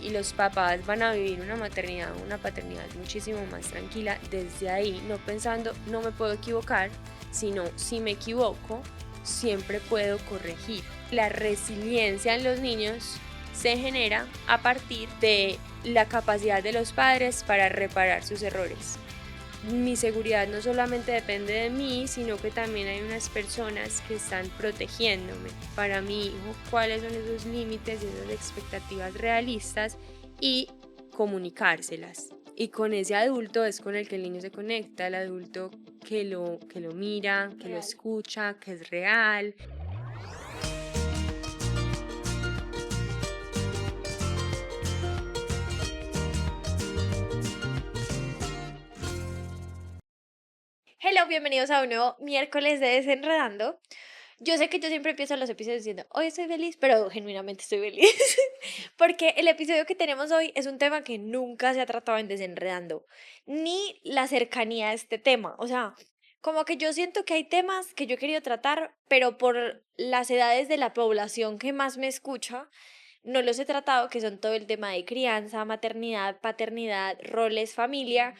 y los papás van a vivir una maternidad, una paternidad muchísimo más tranquila desde ahí, no pensando no me puedo equivocar, sino si me equivoco, siempre puedo corregir. La resiliencia en los niños se genera a partir de la capacidad de los padres para reparar sus errores. Mi seguridad no solamente depende de mí, sino que también hay unas personas que están protegiéndome. Para mi hijo, cuáles son esos límites y esas expectativas realistas y comunicárselas. Y con ese adulto es con el que el niño se conecta, el adulto que lo mira, que lo Real. escucha, que es real. Hello, bienvenidos a un nuevo miércoles de Desenredando. Yo sé que yo siempre empiezo los episodios diciendo, hoy estoy feliz, pero genuinamente estoy feliz. Porque el episodio que tenemos hoy es un tema que nunca se ha tratado en Desenredando, ni la cercanía a este tema. O sea, como que yo siento que hay temas que yo he querido tratar, pero por las edades de la población que más me escucha, no los he tratado, que son todo el tema de crianza, maternidad, paternidad, roles, familia,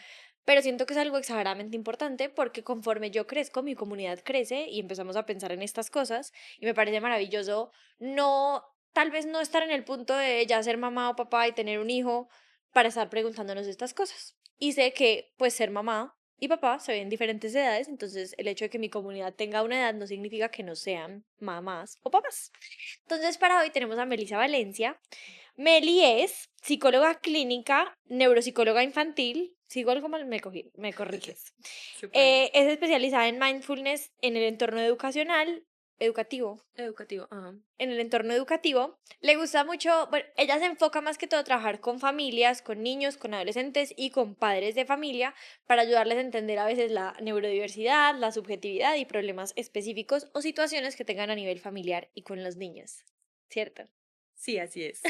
pero siento que es algo exageradamente importante porque conforme yo crezco, mi comunidad crece y empezamos a pensar en estas cosas y me parece maravilloso no, tal vez no estar en el punto de ya ser mamá o papá y tener un hijo para estar preguntándonos estas cosas. Y sé que pues ser mamá y papá se ven en diferentes edades, entonces el hecho de que mi comunidad tenga una edad no significa que no sean mamás o papás. Entonces, para hoy tenemos a Melissa Valencia. Meli es psicóloga clínica, neuropsicóloga infantil. Sigo algo mal, me corriges. Súper bien. Es especializada en mindfulness en el entorno educativo. Educativo, ajá. En el entorno educativo, le gusta mucho, bueno, ella se enfoca más que todo a trabajar con familias, con niños, con adolescentes y con padres de familia para ayudarles a entender a veces la neurodiversidad, la subjetividad y problemas específicos o situaciones que tengan a nivel familiar y con los niños, ¿cierto? Sí, así es.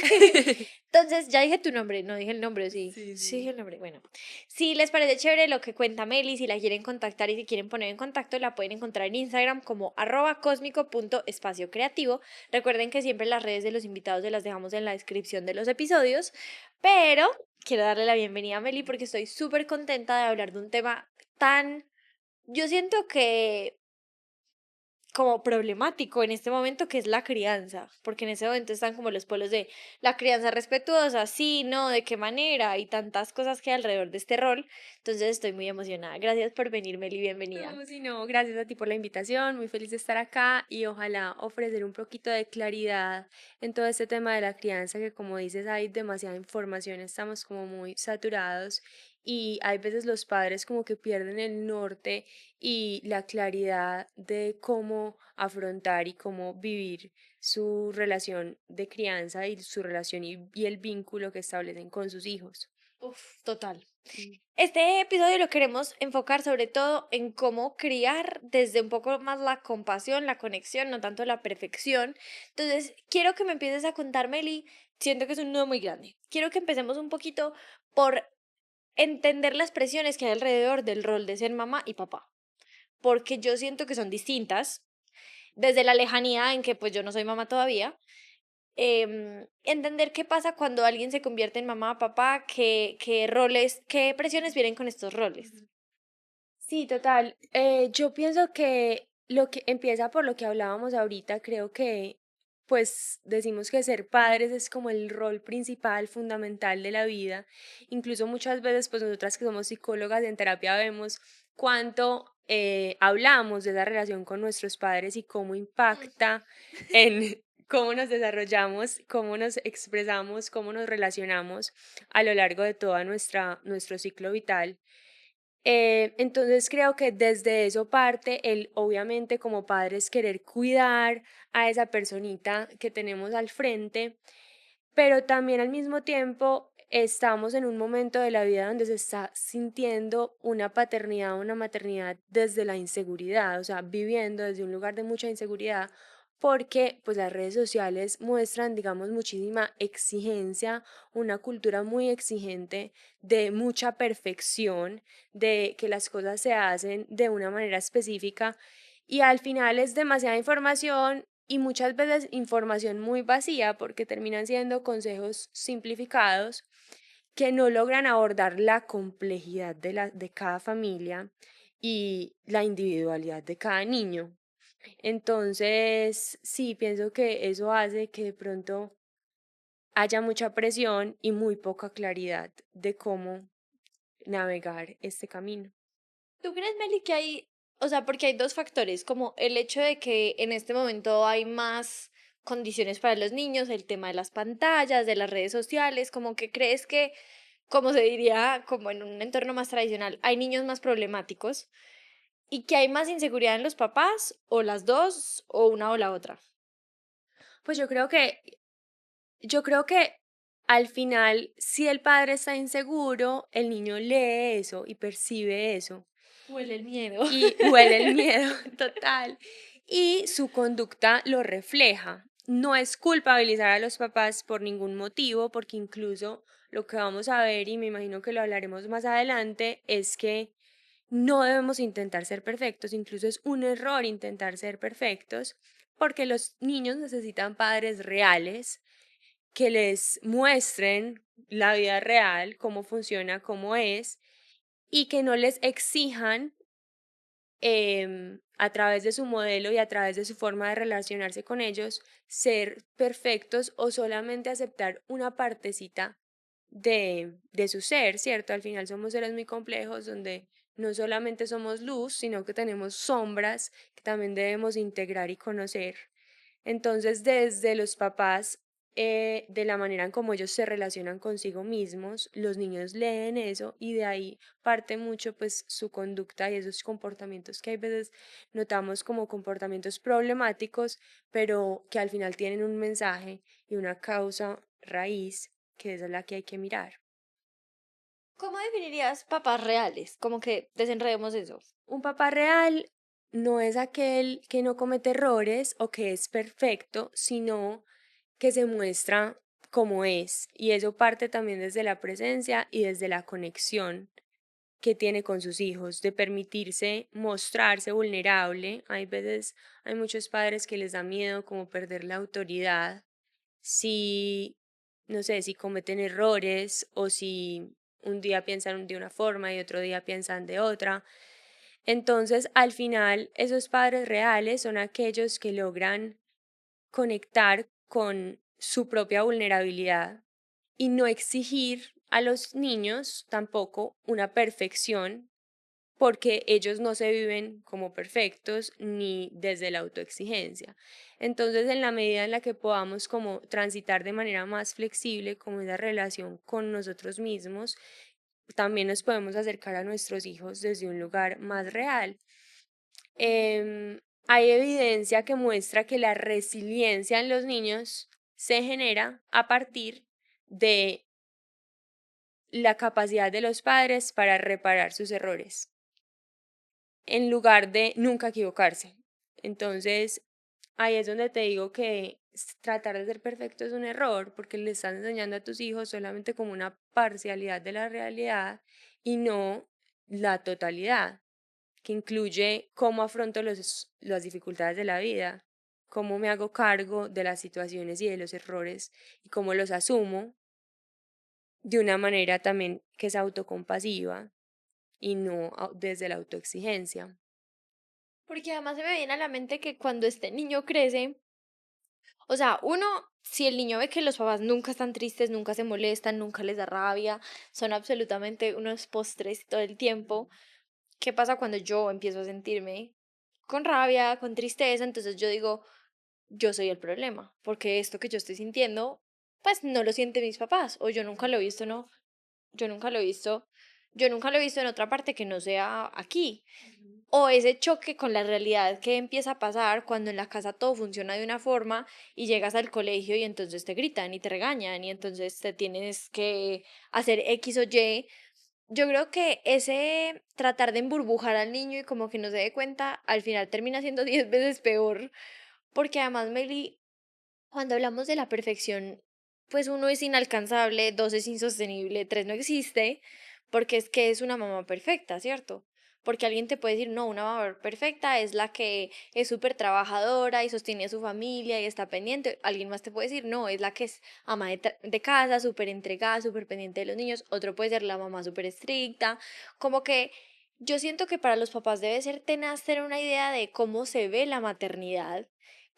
Entonces, ya dije tu nombre, no dije el nombre, sí. Sí, Sí, dije sí. el nombre. Bueno, si les parece chévere lo que cuenta Meli, si la quieren contactar y si quieren poner en contacto, la pueden encontrar en Instagram como @cosmico.espaciocreativo. Recuerden que siempre las redes de los invitados se las dejamos en la descripción de los episodios, pero quiero darle la bienvenida a Meli porque estoy súper contenta de hablar de un tema tan, yo siento que como problemático en este momento, que es la crianza, porque en ese momento están como los polos de la crianza respetuosa, sí, no, de qué manera, y tantas cosas que hay alrededor de este rol. Entonces estoy muy emocionada. Gracias por venir, Meli, bienvenida. No, sí, no, gracias a ti por la invitación, muy feliz de estar acá y ojalá ofrecer un poquito de claridad en todo este tema de la crianza, que como dices hay demasiada información, estamos como muy saturados y hay veces los padres como que pierden el norte y la claridad de cómo afrontar y cómo vivir su relación de crianza y su relación y el vínculo que establecen con sus hijos. Uf, total. Sí. Este episodio lo queremos enfocar sobre todo en cómo criar desde un poco más la compasión, la conexión, no tanto la perfección. Entonces, quiero que me empieces a contar, Meli, siento que es un nudo muy grande. Quiero que empecemos un poquito por entender las presiones que hay alrededor del rol de ser mamá y papá, porque yo siento que son distintas desde la lejanía en que pues yo no soy mamá todavía. Entender qué pasa cuando alguien se convierte en mamá, papá, qué roles, qué presiones vienen con estos roles. Sí, total. Yo pienso que lo que empieza por lo que hablábamos ahorita, creo que pues decimos que ser padres es como el rol principal, fundamental de la vida. Incluso muchas veces, pues nosotras que somos psicólogas en terapia vemos cuánto hablamos de esa relación con nuestros padres y cómo Mm. impacta en cómo nos desarrollamos, cómo nos expresamos, cómo nos relacionamos a lo largo de toda nuestro ciclo vital. Entonces creo que desde eso parte el, obviamente como padres, querer cuidar a esa personita que tenemos al frente, pero también al mismo tiempo estamos en un momento de la vida donde se está sintiendo una paternidad, una maternidad desde la inseguridad, o sea, viviendo desde un lugar de mucha inseguridad, porque pues las redes sociales muestran, digamos, muchísima exigencia, una cultura muy exigente de mucha perfección, de que las cosas se hacen de una manera específica y al final es demasiada información y muchas veces información muy vacía porque terminan siendo consejos simplificados que no logran abordar la complejidad de cada familia y la individualidad de cada niño. Entonces, sí, pienso que eso hace que de pronto haya mucha presión y muy poca claridad de cómo navegar este camino. ¿Tú crees, Meli, que hay, o sea, porque hay dos factores, como el hecho de que en este momento hay más condiciones para los niños, el tema de las pantallas, de las redes sociales, como que crees que, como se diría, como en un entorno más tradicional, hay niños más problemáticos y que hay más inseguridad en los papás, o las dos, o una o la otra? Pues yo creo que al final, si el padre está inseguro, el niño lee eso y percibe eso Huele el miedo. y huele el miedo total y su conducta lo refleja. No es culpabilizar a los papás por ningún motivo, porque incluso lo que vamos a ver, y me imagino que lo hablaremos más adelante, es que no debemos intentar ser perfectos, incluso es un error intentar ser perfectos, porque los niños necesitan padres reales que les muestren la vida real, cómo funciona, cómo es, y que no les exijan a través de su modelo y a través de su forma de relacionarse con ellos, ser perfectos o solamente aceptar una partecita de su ser, ¿cierto? Al final somos seres muy complejos donde no solamente somos luz, sino que tenemos sombras que también debemos integrar y conocer. Entonces, desde los papás, de la manera en cómo ellos se relacionan consigo mismos, los niños leen eso y de ahí parte mucho pues su conducta y esos comportamientos que hay veces notamos como comportamientos problemáticos, pero que al final tienen un mensaje y una causa raíz que esa es la que hay que mirar. ¿Cómo definirías papás reales? Como que desenredemos eso. Un papá real no es aquel que no comete errores o que es perfecto, sino que se muestra como es. Y eso parte también desde la presencia y desde la conexión que tiene con sus hijos, de permitirse mostrarse vulnerable. Hay veces, hay muchos padres que les da miedo como perder la autoridad si, no sé, si cometen errores o si un día piensan de una forma y otro día piensan de otra. Entonces, al final, esos padres reales son aquellos que logran conectar con su propia vulnerabilidad y no exigir a los niños tampoco una perfección porque ellos no se viven como perfectos ni desde la autoexigencia. Entonces, en la medida en la que podamos como transitar de manera más flexible como esa relación con nosotros mismos, también nos podemos acercar a nuestros hijos desde un lugar más real. Hay evidencia que muestra que la resiliencia en los niños se genera a partir de la capacidad de los padres para reparar sus errores, en lugar de nunca equivocarse. Entonces, ahí es donde te digo que tratar de ser perfecto es un error, porque le estás enseñando a tus hijos solamente como una parcialidad de la realidad y no la totalidad, que incluye cómo afronto las dificultades de la vida, cómo me hago cargo de las situaciones y de los errores y cómo los asumo de una manera también que es autocompasiva y no desde la autoexigencia. Porque además se me viene a la mente que cuando este niño crece, o sea, uno, si el niño ve que los papás nunca están tristes, nunca se molestan, nunca les da rabia, son absolutamente unos postres todo el tiempo, ¿qué pasa cuando yo empiezo a sentirme con rabia, con tristeza? Entonces yo digo, yo soy el problema, porque esto que yo estoy sintiendo, pues no lo sienten mis papás, o yo nunca lo he visto, no, yo nunca lo he visto, yo nunca lo he visto en otra parte que no sea aquí. Ujú. O ese choque con la realidad que empieza a pasar cuando en la casa todo funciona de una forma y llegas al colegio y entonces te gritan y te regañan y entonces te tienes que hacer X o Y. Yo creo que ese tratar de emburbujar al niño y como que no se dé cuenta, al final termina siendo 10 veces peor, porque además, Meli, cuando hablamos de la perfección, pues uno es inalcanzable, dos es insostenible, tres no existe, porque es que es una mamá perfecta, ¿cierto? porque alguien te puede decir, no, una mamá perfecta es la que es súper trabajadora y sostiene a su familia y está pendiente. Alguien más te puede decir, no, es la que es ama de casa, súper entregada, súper pendiente de los niños. Otro puede ser la mamá súper estricta. Como que yo siento que para los papás debe ser tenaz tener una idea de cómo se ve la maternidad,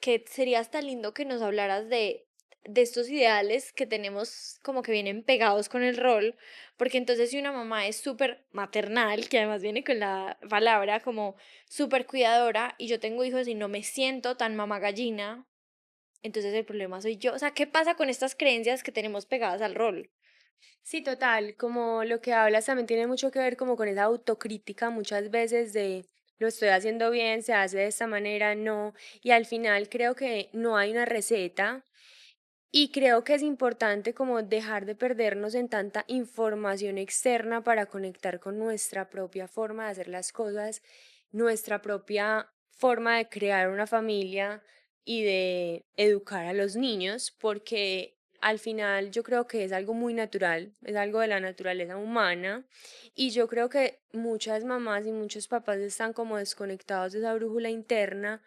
que sería hasta lindo que nos hablaras de estos ideales que tenemos como que vienen pegados con el rol, porque entonces si una mamá es súper maternal, que además viene con la palabra como súper cuidadora, y yo tengo hijos y no me siento tan mamá gallina, entonces el problema soy yo. O sea, ¿qué pasa con estas creencias que tenemos pegadas al rol? Sí, total, como lo que hablas también tiene mucho que ver como con esa autocrítica muchas veces de lo estoy haciendo bien, se hace de esta manera, no, y al final creo que no hay una receta y creo que es importante como dejar de perdernos en tanta información externa para conectar con nuestra propia forma de hacer las cosas, nuestra propia forma de crear una familia y de educar a los niños, porque al final yo creo que es algo muy natural, es algo de la naturaleza humana y yo creo que muchas mamás y muchos papás están como desconectados de esa brújula interna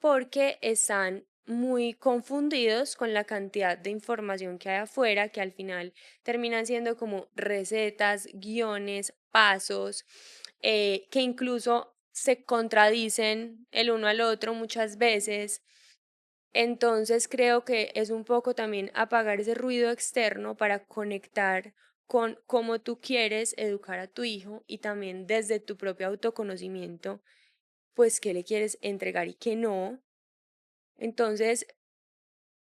porque están muy confundidos con la cantidad de información que hay afuera, que al final terminan siendo como recetas, guiones, pasos, que incluso se contradicen el uno al otro muchas veces. Entonces creo que es un poco también apagar ese ruido externo para conectar con cómo tú quieres educar a tu hijo y también desde tu propio autoconocimiento, pues qué le quieres entregar y qué no. Entonces,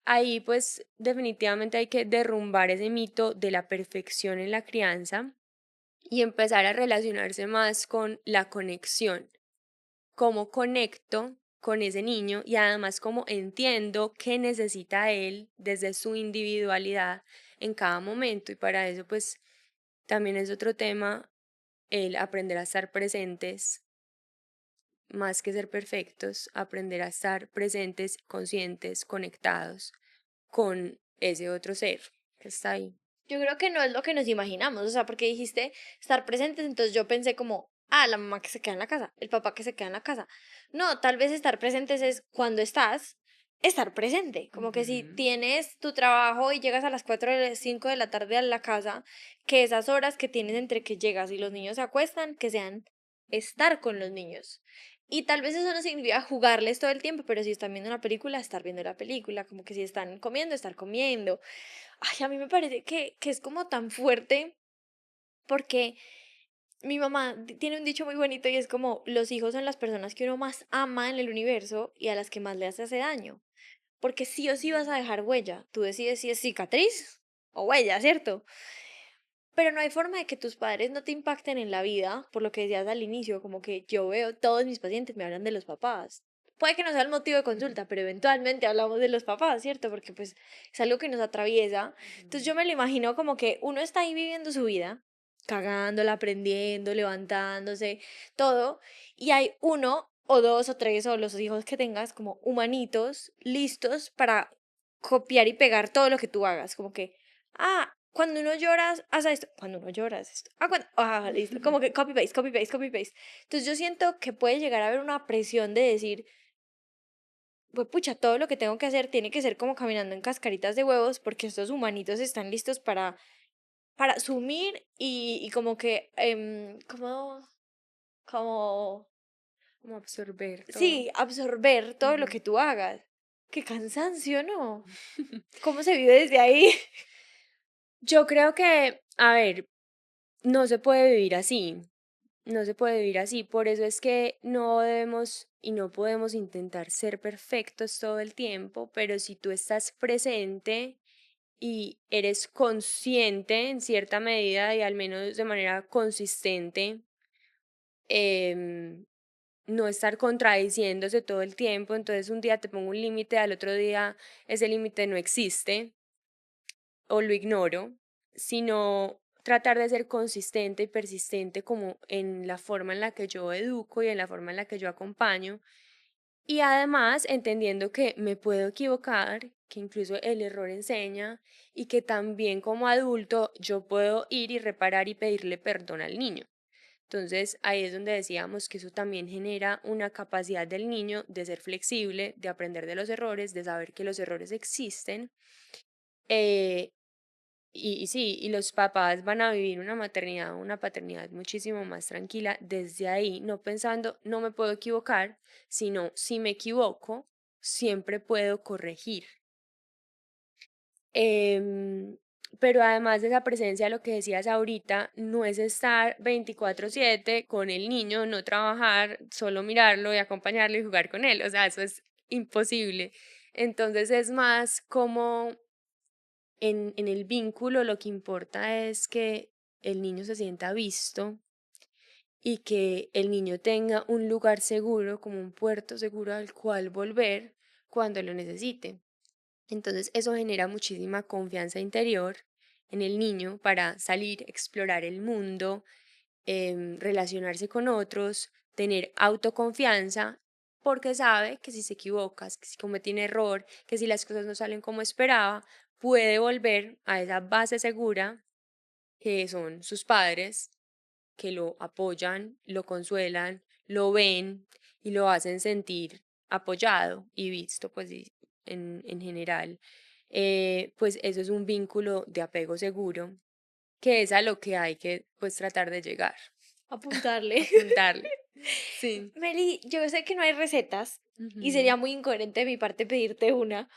ahí pues definitivamente hay que derrumbar ese mito de la perfección en la crianza y empezar a relacionarse más con la conexión, cómo conecto con ese niño y además cómo entiendo qué necesita él desde su individualidad en cada momento y para eso pues también es otro tema el aprender a estar presentes más que ser perfectos, aprender a estar presentes, conscientes, conectados con ese otro ser que está ahí. Yo creo que no es lo que nos imaginamos, o sea, porque dijiste estar presentes, entonces yo pensé como, ah, la mamá que se queda en la casa, el papá que se queda en la casa. No, tal vez estar presentes es cuando estás, estar presente, como que si Ujú. tienes tu trabajo y llegas a las 4 de las 5 de la tarde a la casa, que esas horas que tienes entre que llegas y los niños se acuestan, que sean estar con los niños. Y tal vez eso no significa jugarles todo el tiempo, pero si están viendo una película, estar viendo la película, como que si están comiendo, estar comiendo. Ay, a mí me parece que es como tan fuerte porque mi mamá tiene un dicho muy bonito y es como los hijos son las personas que uno más ama en el universo y a las que más le hace daño. Porque sí o sí vas a dejar huella. Tú decides si es cicatriz o huella, ¿cierto? Pero no hay forma de que tus padres no te impacten en la vida, por lo que decías al inicio, como que yo veo, todos mis pacientes me hablan de los papás. Puede que no sea el motivo de consulta, pero eventualmente hablamos de los papás, ¿cierto? Porque pues es algo que nos atraviesa. Entonces yo me lo imagino como que uno está ahí viviendo su vida, cagándola, aprendiendo, levantándose, todo, y hay uno o dos o tres o los hijos que tengas como humanitos listos para copiar y pegar todo lo que tú hagas, como que ah, cuando uno lloras, haz esto. Cuando uno llora, haz esto. Ah, listo. Como que copy paste, copy paste, copy paste. Entonces yo siento que puede llegar a haber una presión de decir, pues pucha, todo lo que tengo que hacer tiene que ser como caminando en cascaritas de huevos, porque estos humanitos están listos para asumir y como que, como, Como absorber todo. sí, absorber todo lo Ujú. que tú hagas. Qué cansancio, ¿no? ¿Cómo se vive desde ahí? Yo creo que, a ver, no se puede vivir así, no se puede vivir así, por eso es que no debemos y no podemos intentar ser perfectos todo el tiempo, pero si tú estás presente y eres consciente en cierta medida y al menos de manera consistente, em, no estar contradiciéndose todo el tiempo, entonces un día te pongo un límite, al otro día ese límite no existe o lo ignoro, sino tratar de ser consistente y persistente como en la forma en la que yo educo y en la forma en la que yo acompaño. Y además entendiendo que me puedo equivocar, que incluso el error enseña y que también como adulto yo puedo ir y reparar y pedirle perdón al niño. Entonces ahí es donde decíamos que eso también genera una capacidad del niño de ser flexible, de aprender de los errores, de saber que los errores existen. eh, y sí, y los papás van a vivir una maternidad, una paternidad muchísimo más tranquila desde ahí, no pensando, no me puedo equivocar, sino si me equivoco, siempre puedo corregir. Em, pero además de esa presencia, lo que decías ahorita, no es estar 24/7 con el niño, no trabajar, solo mirarlo y acompañarlo y jugar con él. O sea, eso es imposible. Entonces es más como en el vínculo lo que importa es que el niño se sienta visto y que el niño tenga un lugar seguro, como un puerto seguro al cual volver cuando lo necesite. Entonces eso genera muchísima confianza interior en el niño para salir, explorar el mundo, relacionarse con otros, tener autoconfianza, porque sabe que si se equivoca, que si comete un error, que si las cosas no salen como esperaba, puede volver a esa base segura que son sus padres, que lo apoyan, lo consuelan, lo ven y lo hacen sentir apoyado y visto, pues en general. Pues eso es un vínculo de apego seguro, que es a lo que hay que pues tratar de llegar, Apuntarle. apuntarle. Sí. Meli, yo sé que no hay recetas y Ujú, sería muy incoherente de mi parte pedirte una,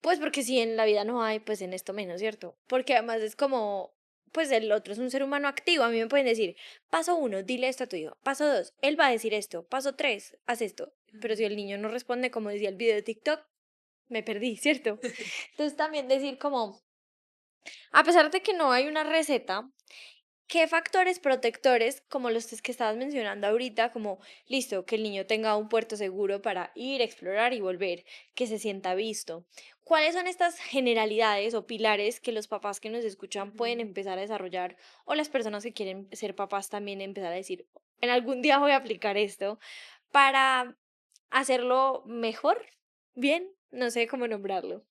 pues porque si en la vida no hay, pues en esto menos, ¿cierto? Porque además es como, pues el otro es un ser humano activo. A mí me pueden decir, paso uno, dile esto a tu hijo. Paso dos, él va a decir esto. Paso tres, haz esto. Pero si ujú. el niño no responde, como decía el video de TikTok, me perdí, ¿cierto? Entonces también decir como, a pesar de que no hay una receta, ¿qué factores protectores, como los que estabas mencionando ahorita, como listo, que el niño tenga un puerto seguro para ir, explorar y volver, que se sienta visto? ¿Cuáles son estas generalidades o pilares que los papás que nos escuchan pueden Ujú. empezar a desarrollar o las personas que quieren ser papás también empezar a decir, en algún día voy a aplicar esto para hacerlo mejor? Bien, no sé cómo nombrarlo.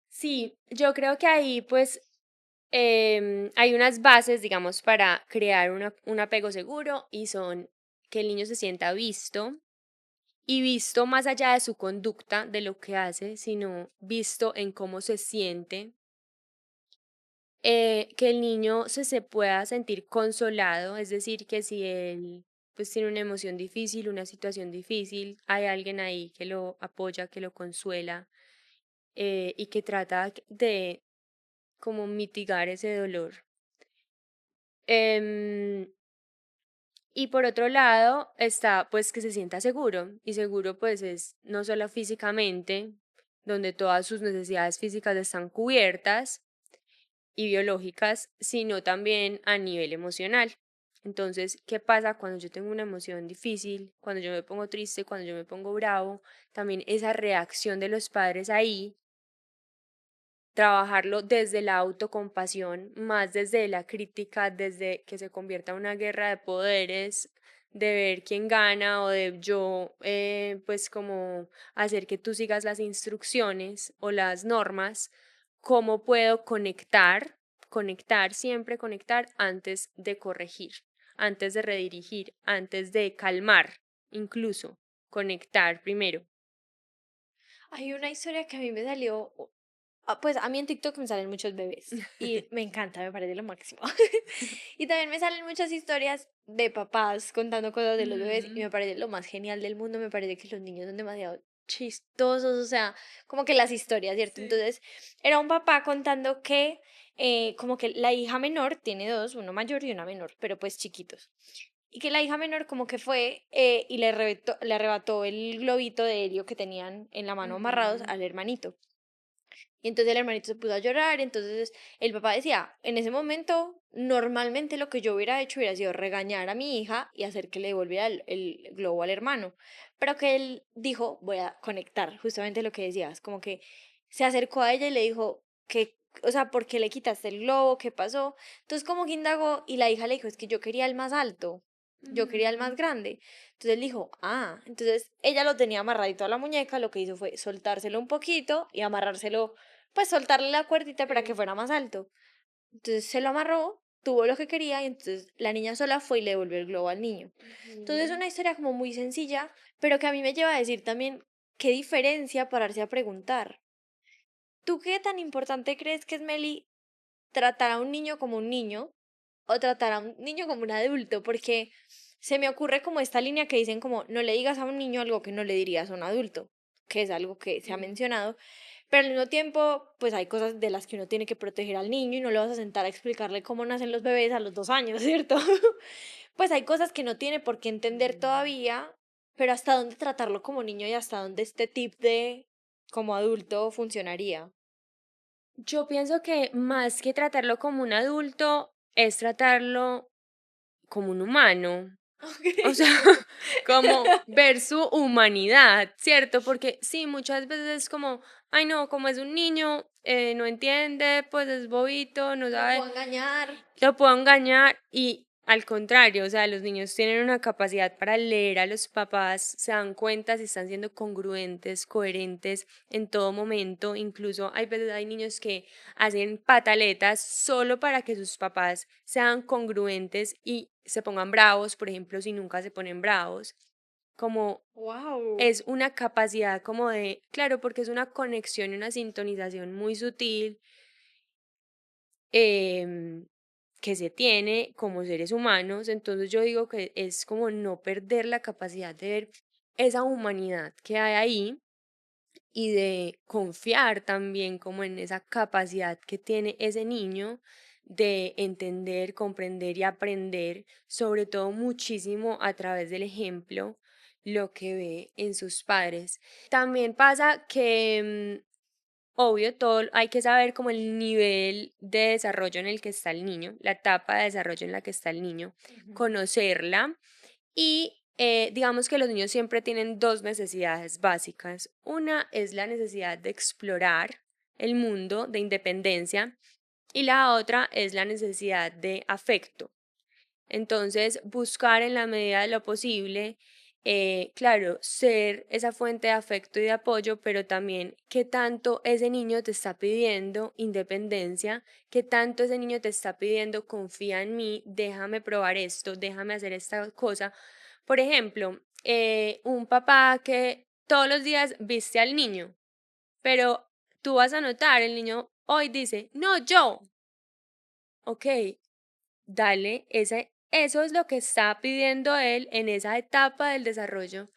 Sí, yo creo que ahí pues hay unas bases, digamos, para crear un apego seguro y son que el niño se sienta visto y visto más allá de su conducta, de lo que hace, sino visto en cómo se siente, que el niño se pueda sentir consolado, es decir, que si él pues tiene una emoción difícil, una situación difícil, hay alguien ahí que lo apoya, que lo consuela y que trata de como mitigar ese dolor. Em, y por otro lado está pues que se sienta seguro y seguro pues es no solo físicamente, donde todas sus necesidades físicas están cubiertas y biológicas, sino también a nivel emocional. Entonces, ¿qué pasa cuando yo tengo una emoción difícil, cuando yo me pongo triste, cuando yo me pongo bravo? También esa reacción de los padres ahí, trabajarlo desde la autocompasión, más desde la crítica, desde que se convierta en una guerra de poderes, de ver quién gana o de yo, pues como hacer que tú sigas las instrucciones o las normas, cómo puedo conectar, conectar, siempre conectar antes de corregir, antes de redirigir, antes de calmar, incluso conectar primero. Hay una historia que a mí me salió, pues a mí en TikTok me salen muchos bebés y me encanta, me parece lo máximo. Y también me salen muchas historias de papás contando cosas de los bebés y Ujú, me parece lo más genial del mundo, me parece que los niños son demasiado chistosos, o sea, como que las historias, ¿cierto? sí. Entonces, era un papá contando que como que la hija menor tiene dos, uno mayor y una menor, pero pues chiquitos. Y que la hija menor como que fue y le arrebató el globito de helio que tenían en la mano amarrados Ujú. al hermanito. Y entonces el hermanito se puso a llorar, entonces el papá decía, en ese momento, normalmente lo que yo hubiera hecho hubiera sido regañar a mi hija y hacer que le devolviera el globo al hermano. Pero que él dijo, voy a conectar, justamente lo que decías, como que se acercó a ella y le dijo que, o sea, ¿por qué le quitaste el globo? ¿Qué pasó? Entonces como que indagó y la hija le dijo, es que yo quería el más alto, yo quería el más Ujú. grande. Entonces él dijo, ah, entonces ella lo tenía amarradito a la muñeca, lo que hizo fue soltárselo un poquito y amarrárselo, pues soltarle la cuerdita para que Sí. fuera más alto. Entonces se lo amarró tuvo lo que quería y entonces la niña sola fue y le devolvió el globo al niño. Entonces es Ujú. una historia como muy sencilla, pero que a mí me lleva a decir también qué diferencia pararse a preguntar. ¿Tú qué tan importante crees que es, Meli, tratar a un niño como un niño o tratar a un niño como un adulto? Porque se me ocurre como esta línea que dicen como no le digas a un niño algo que no le dirías a un adulto, que es algo que se ha Sí. mencionado, pero al mismo tiempo pues hay cosas de las que uno tiene que proteger al niño y no le vas a sentar a explicarle cómo nacen los bebés a los 2 años, ¿cierto? Pues hay cosas que no tiene por qué entender Mm. todavía, pero hasta dónde tratarlo como niño y hasta dónde este tip de como adulto funcionaría. Yo pienso que más que tratarlo como un adulto, es tratarlo como un humano. O sea, Ok. como ver su humanidad, ¿cierto? Porque sí, muchas veces es como, ay no, como es un niño, no entiende, pues es bobito, no Lo sabe, puedo engañar. lo puedo engañar y al contrario, o sea, los niños tienen una capacidad para leer a los papás, se dan cuenta si están siendo congruentes, coherentes en todo momento, incluso hay veces hay niños que hacen pataletas solo para que sus papás sean congruentes y se pongan bravos, por ejemplo, si nunca se ponen bravos, como Wow. es una capacidad como de, claro, porque es una conexión y una sintonización muy sutil, em, que se tiene como seres humanos. Entonces yo digo que es como no perder la capacidad de ver esa humanidad que hay ahí y de confiar también como en esa capacidad que tiene ese niño de entender, comprender y aprender, sobre todo muchísimo a través del ejemplo, lo que ve en sus padres. También pasa que obvio, todo hay que saber como el nivel de desarrollo en el que está el niño, la etapa de desarrollo en la que está el niño, Ujú. conocerla y digamos que los niños siempre tienen dos necesidades básicas. Una es la necesidad de explorar el mundo, de independencia, y la otra es la necesidad de afecto. Entonces, buscar en la medida de lo posible, claro, ser esa fuente de afecto y de apoyo, pero también qué tanto ese niño te está pidiendo independencia, qué tanto ese niño te está pidiendo confía en mí, déjame probar esto, déjame hacer esta cosa. Por ejemplo, un papá que todos los días viste al niño, pero tú vas a notar, el niño hoy dice, no, yo, ok, dale, eso es lo que está pidiendo él en esa etapa del desarrollo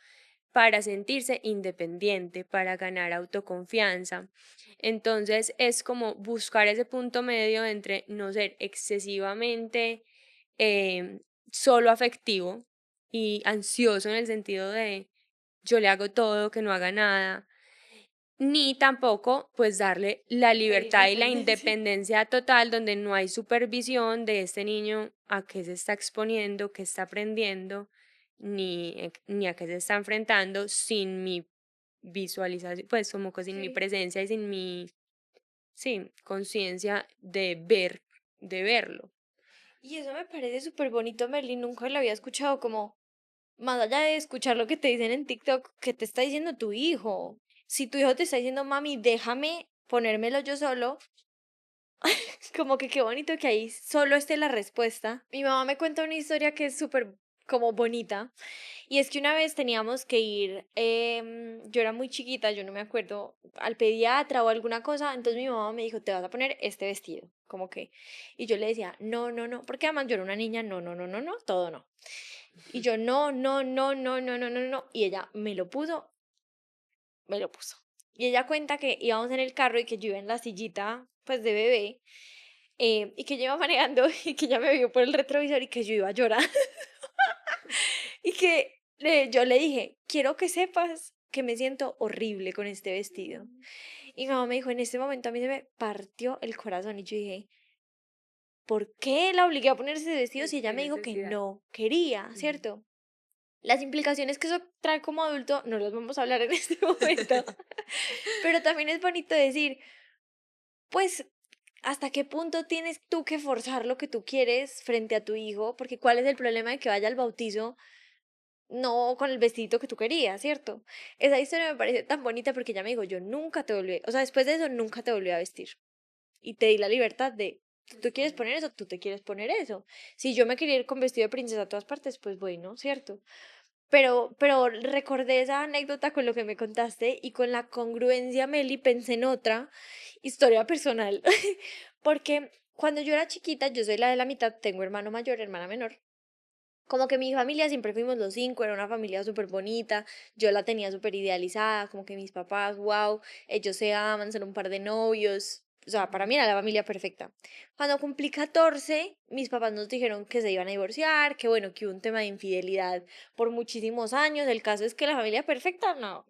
para sentirse independiente, para ganar autoconfianza. Entonces es como buscar ese punto medio entre no ser excesivamente em, solo afectivo y ansioso en el sentido de yo le hago todo, que no haga nada, ni tampoco, pues, darle la Ser libertad y la independencia. independencia total, donde no hay supervisión de este niño a qué se está exponiendo, qué está aprendiendo, ni a qué se está enfrentando sin mi visualización, pues, como que sin mi Sí. presencia y sin mi, sí, conciencia de verlo. Y eso me parece súper bonito, Merlin. Nunca lo había escuchado como, más allá de escuchar lo que te dicen en TikTok, que te está diciendo tu hijo. Si tu hijo te está diciendo, mami, déjame ponérmelo yo solo, como que qué bonito que ahí solo esté la respuesta. Mi mamá me cuenta una historia que es súper como bonita. Y es que una vez teníamos que ir, yo era muy chiquita, yo no me acuerdo, al pediatra o alguna cosa, entonces mi mamá me dijo, te vas a poner este vestido, como que, y yo le decía, no, no, no, porque además yo era una niña, no, no, no, no, no, todo no. Y yo, no, no, no, no, no, no, no, no, y ella me lo puso, me lo puso. Y ella cuenta que íbamos en el carro y que yo iba en la sillita, pues de bebé, y que yo iba manejando y que ella me vio por el retrovisor y que yo iba a llorar. Y que yo le dije, quiero que sepas que me siento horrible con este vestido. Y mi mamá me dijo, en este momento a mí se me partió el corazón y yo dije, ¿por qué la obligué a ponerse ese vestido Sí, si ella qué me dijo que necesidad. no quería, Ujú. ¿cierto? Las implicaciones que eso trae como adulto no las vamos a hablar en este momento, pero también es bonito decir, pues, ¿hasta qué punto tienes tú que forzar lo que tú quieres frente a tu hijo? Porque ¿cuál es el problema de que vaya al bautizo no con el vestidito que tú querías, ¿cierto? Esa historia me parece tan bonita porque ella me dijo, yo nunca te volví, o sea, después de eso nunca te volví a vestir y te di la libertad de Tú te quieres poner eso, tú te quieres poner eso. Si yo me quería ir con vestido de princesa a todas partes, pues bueno, ¿cierto? Pero recordé esa anécdota con lo que me contaste y con la congruencia, Meli, pensé en otra historia personal. Porque cuando yo era chiquita, yo soy la de la mitad, tengo hermano mayor, hermana menor. Como que mi familia siempre fuimos los cinco, era una familia súper bonita, yo la tenía súper idealizada, como que mis papás, wow, ellos se aman, son un par de novios, o sea, para mí era la familia perfecta. Cuando cumplí 14 mis papás nos dijeron que se iban a divorciar, que bueno, que hubo un tema de infidelidad por muchísimos años, el caso es que la familia perfecta no,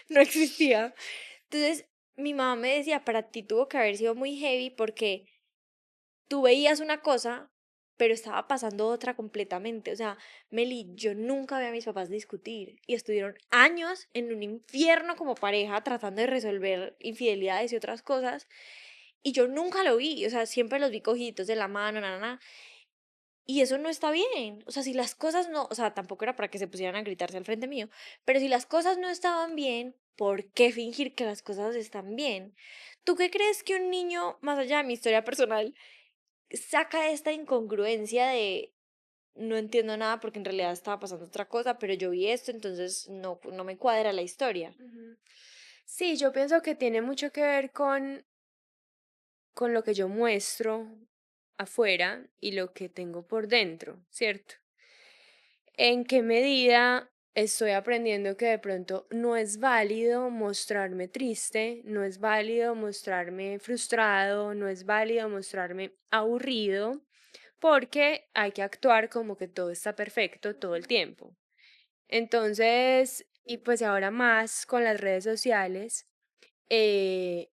no existía. Entonces, mi mamá me decía, para ti tuvo que haber sido muy heavy porque tú veías una cosa, pero estaba pasando otra completamente. O sea, Meli, yo nunca vi a mis papás discutir y estuvieron años en un infierno como pareja tratando de resolver infidelidades y otras cosas. Y yo nunca lo vi, o sea, siempre los vi cogiditos de la mano, nada. Y eso no está bien. O sea, si las cosas no, o sea, tampoco era para que se pusieran a gritarse al frente mío, pero si las cosas no estaban bien, ¿por qué fingir que las cosas están bien? ¿Tú qué crees que un niño, más allá de mi historia personal, saca esta incongruencia de no entiendo nada porque en realidad estaba pasando otra cosa, pero yo vi esto, entonces no me cuadra la historia? Ujú. Sí, yo pienso que tiene mucho que ver con lo que yo muestro afuera y lo que tengo por dentro, ¿cierto? ¿En qué medida estoy aprendiendo que de pronto no es válido mostrarme triste, no es válido mostrarme frustrado, no es válido mostrarme aburrido, porque hay que actuar como que todo está perfecto todo el tiempo? Entonces, y pues ahora más con las redes sociales, eh,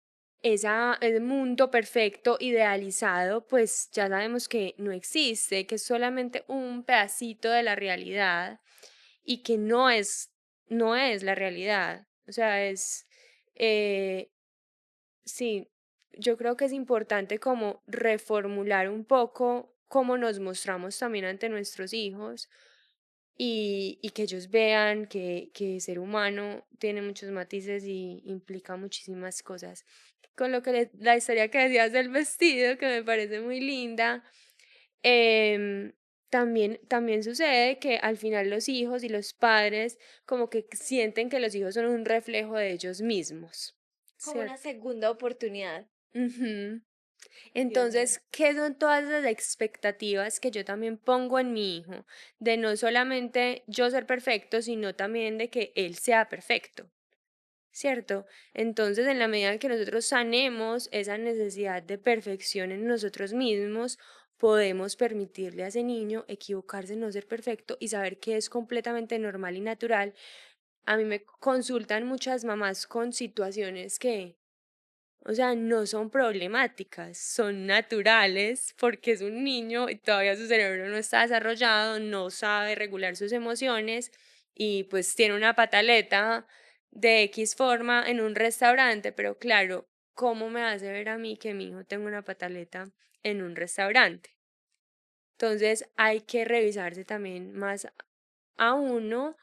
el mundo perfecto, idealizado, pues ya sabemos que no existe, que es solamente un pedacito de la realidad y que no es la realidad. O sea, eh, sí, yo creo que es importante como reformular un poco cómo nos mostramos también ante nuestros hijos y que ellos vean que ser humano tiene muchos matices y implica muchísimas cosas. Con lo que la historia que decías del vestido, que me parece muy linda, em, también sucede que al final los hijos y los padres como que sienten que los hijos son un reflejo de ellos mismos, Como una ¿cierto? segunda oportunidad. Ujú. Dios mío. Entonces, ¿qué son todas las expectativas que yo también pongo en mi hijo? De no solamente yo ser perfecto, sino también de que él sea perfecto, ¿cierto? Entonces, en la medida en que nosotros sanemos esa necesidad de perfección en nosotros mismos, podemos permitirle a ese niño equivocarse, no ser perfecto y saber que es completamente normal y natural. A mí me consultan muchas mamás con situaciones que, o sea, no son problemáticas, son naturales porque es un niño y todavía su cerebro no está desarrollado, no sabe regular sus emociones y pues tiene una pataleta de X forma en un restaurante, pero claro, ¿cómo me hace ver a mí que mi hijo tenga una pataleta en un restaurante? Entonces hay que revisarse también más a uno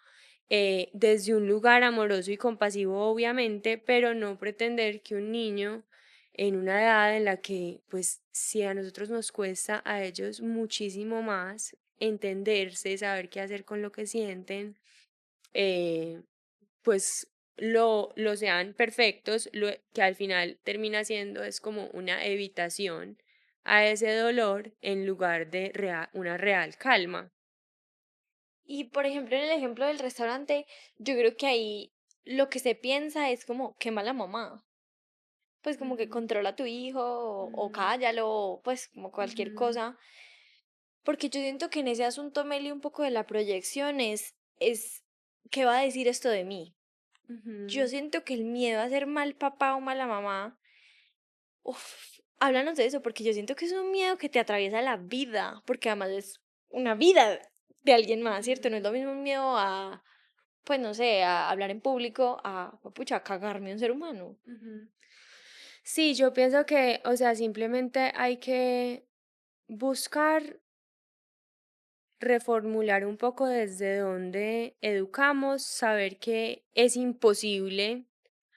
desde un lugar amoroso y compasivo, obviamente, pero no pretender que un niño en una edad en la que, pues, si a nosotros nos cuesta, a ellos muchísimo más entenderse, saber qué hacer con lo que sienten, eh, pues lo sean perfectos, que al final termina siendo es como una evitación a ese dolor en lugar de una real calma. Y por ejemplo, en el ejemplo del restaurante, yo creo que ahí lo que se piensa es como, qué mala mamá. Pues como que Ujú, controla a tu hijo o ujú, cállalo, o pues como cualquier ujú, cosa. Porque yo siento que en ese asunto, Meli, un poco de la proyección es ¿qué va a decir esto de mí? Yo ujú. siento que el miedo a ser mal papá o mala mamá, uf, háblanos de eso, porque yo siento que es un miedo que te atraviesa la vida, porque además es una vida de alguien más, ¿cierto? Ujú, No es lo mismo un miedo a, pues no sé, a hablar en público, pucha, a cagarme a un ser humano. ujú. Sí, yo pienso que, o sea, simplemente hay que buscar reformular un poco desde donde educamos, saber que es imposible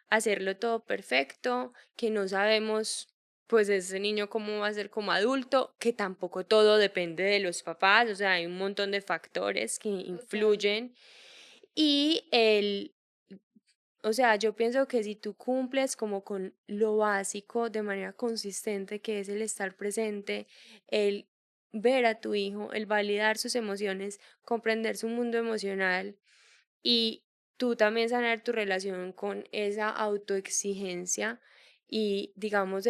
hacerlo todo perfecto, que no sabemos pues ese niño cómo va a ser como adulto, que tampoco todo depende de los papás, o sea, hay un montón de factores que Total. influyen y o sea, yo pienso que si tú cumples como con lo básico de manera consistente, que es el estar presente, el ver a tu hijo, el validar sus emociones, comprender su mundo emocional y tú también sanar tu relación con esa autoexigencia y digamos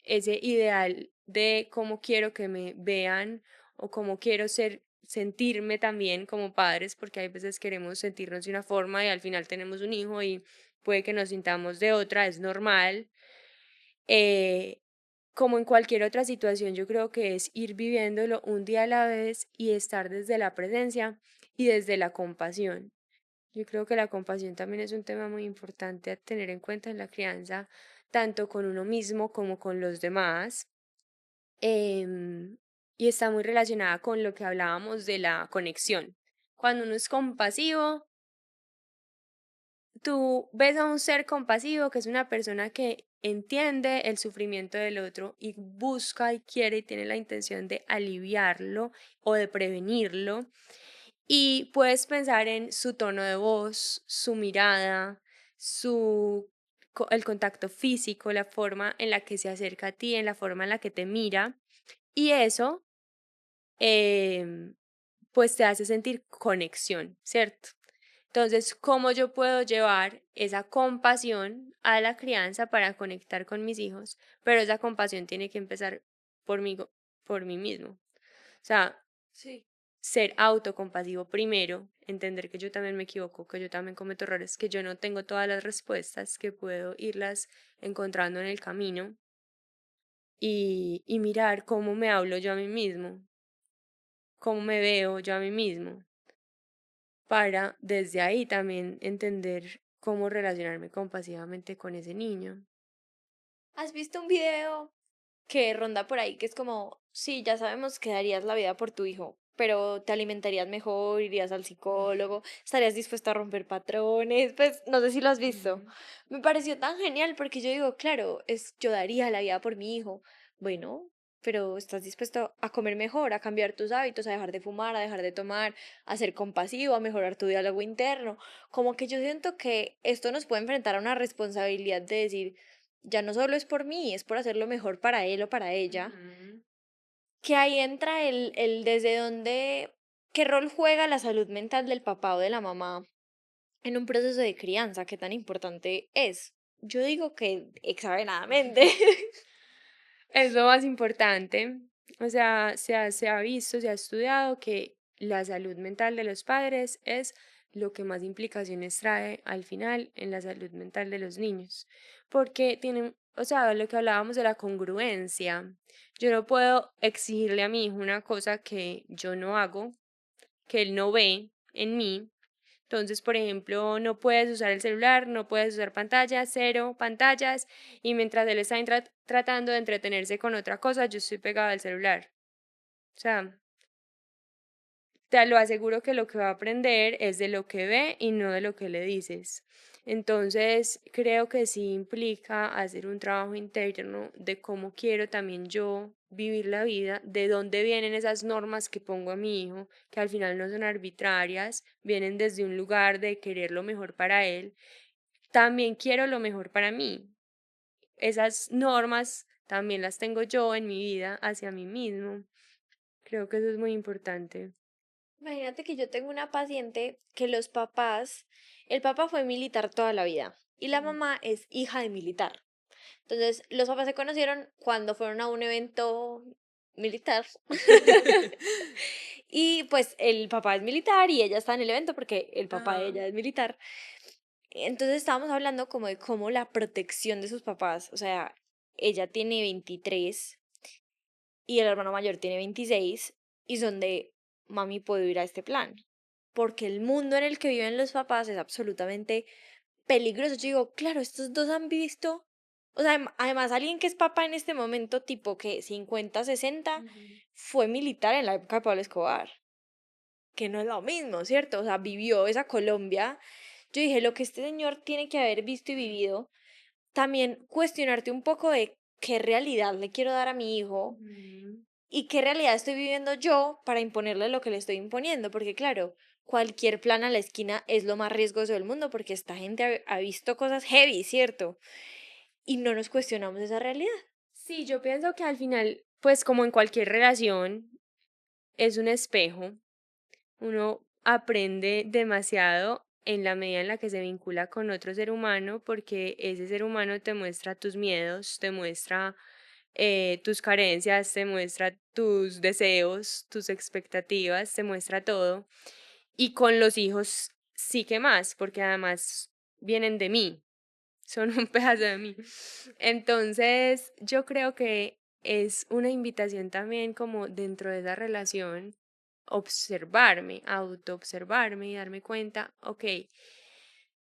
ese ideal de cómo quiero que me vean o cómo quiero sentirme también como padres, porque hay veces queremos sentirnos de una forma y al final tenemos un hijo y puede que nos sintamos de otra, es normal. Eh, Como en cualquier otra situación, yo creo que es ir viviéndolo un día a la vez y estar desde la presencia y desde la compasión. Yo creo que la compasión también es un tema muy importante a tener en cuenta en la crianza, tanto con uno mismo como con los demás. em, y está muy relacionada con lo que hablábamos de la conexión. Cuando uno es compasivo, tú ves a un ser compasivo que es una persona que entiende el sufrimiento del otro y busca y quiere y tiene la intención de aliviarlo o de prevenirlo. Y puedes pensar en su tono de voz, su mirada, el contacto físico, la forma en la que se acerca a ti, en la forma en la que te mira. Y eso, em, pues te hace sentir conexión, ¿cierto? Entonces, ¿cómo yo puedo llevar esa compasión a la crianza para conectar con mis hijos? Pero esa compasión tiene que empezar por mí, por mí mismo. O sea, Sí. ser autocompasivo primero, entender que yo también me equivoco, que yo también cometo errores, que yo no tengo todas las respuestas, que puedo irlas encontrando en el camino y mirar cómo me hablo yo a mí mismo, cómo me veo yo a mí mismo, para desde ahí también entender cómo relacionarme compasivamente con ese niño. ¿Has visto un video que ronda por ahí que es como, sí, ya sabemos que darías la vida por tu hijo, pero te alimentarías mejor, irías al psicólogo, estarías dispuesto a romper patrones? Pues no sé si lo has visto. Ujú. Me pareció tan genial porque yo digo, claro, yo daría la vida por mi hijo. Bueno, pero estás dispuesto a comer mejor, a cambiar tus hábitos, a dejar de fumar, a dejar de tomar, a ser compasivo, a mejorar tu diálogo interno. Como que yo siento que esto nos puede enfrentar a una responsabilidad de decir, ya no solo es por mí, es por hacerlo mejor para él o para ella, Ujú. que ahí entra el desde dónde, qué rol juega la salud mental del papá o de la mamá en un proceso de crianza, qué tan importante es. Yo digo que exageradamente. Es lo más importante. O sea, se ha visto, se ha estudiado que la salud mental de los padres es lo que más implicaciones trae al final en la salud mental de los niños. Porque tienen, o sea, lo que hablábamos de la congruencia. Yo no puedo exigirle a mi hijo una cosa que yo no hago, que él no ve en mí. Entonces, por ejemplo, no puedes usar el celular, no puedes usar pantallas, cero pantallas, y mientras él está tratando de entretenerse con otra cosa, yo estoy pegada al celular. O sea, te lo aseguro que lo que va a aprender es de lo que ve y no de lo que le dices. Entonces, creo que sí implica hacer un trabajo interno de cómo quiero también yo vivir la vida, de dónde vienen esas normas que pongo a mi hijo, que al final no son arbitrarias, vienen desde un lugar de querer lo mejor para él. También quiero lo mejor para mí. Esas normas también las tengo yo en mi vida hacia mí mismo. Creo que eso es muy importante. Imagínate que yo tengo una paciente que los papás, el papá fue militar toda la vida y la Mm. mamá es hija de militar. Entonces, los papás se conocieron cuando fueron a un evento militar. Y pues el papá es militar y ella está en el evento porque el papá de Ajá. ella es militar. Entonces estábamos hablando como de cómo la protección de sus papás, o sea, ella tiene 23 y el hermano mayor tiene 26 y son de, mami, puedo ir a este plan. Porque el mundo en el que viven los papás es absolutamente peligroso. Yo digo, claro, estos dos han visto, o sea, además alguien que es papá en este momento, tipo que 50 60 Ujú. fue militar en la época de Pablo Escobar, que no es lo mismo, ¿cierto? O sea, vivió esa Colombia. Yo dije, lo que este señor tiene que haber visto y vivido también cuestionarte un poco de qué realidad le quiero dar a mi hijo Ujú. y qué realidad estoy viviendo yo para imponerle lo que le estoy imponiendo, porque claro, cualquier plan a la esquina es lo más riesgoso del mundo porque esta gente ha visto cosas heavy, ¿cierto? Y no nos cuestionamos esa realidad. Sí, yo pienso que al final, pues como en cualquier relación, es un espejo. Uno aprende demasiado en la medida en la que se vincula con otro ser humano, porque ese ser humano te muestra tus miedos, te muestra tus carencias, te muestra tus deseos, tus expectativas, te muestra todo. Y con los hijos sí que más, porque además vienen de mí, son un pedazo de mí. Entonces, yo creo que es una invitación también como dentro de esa relación, observarme, autoobservarme y darme cuenta, ok,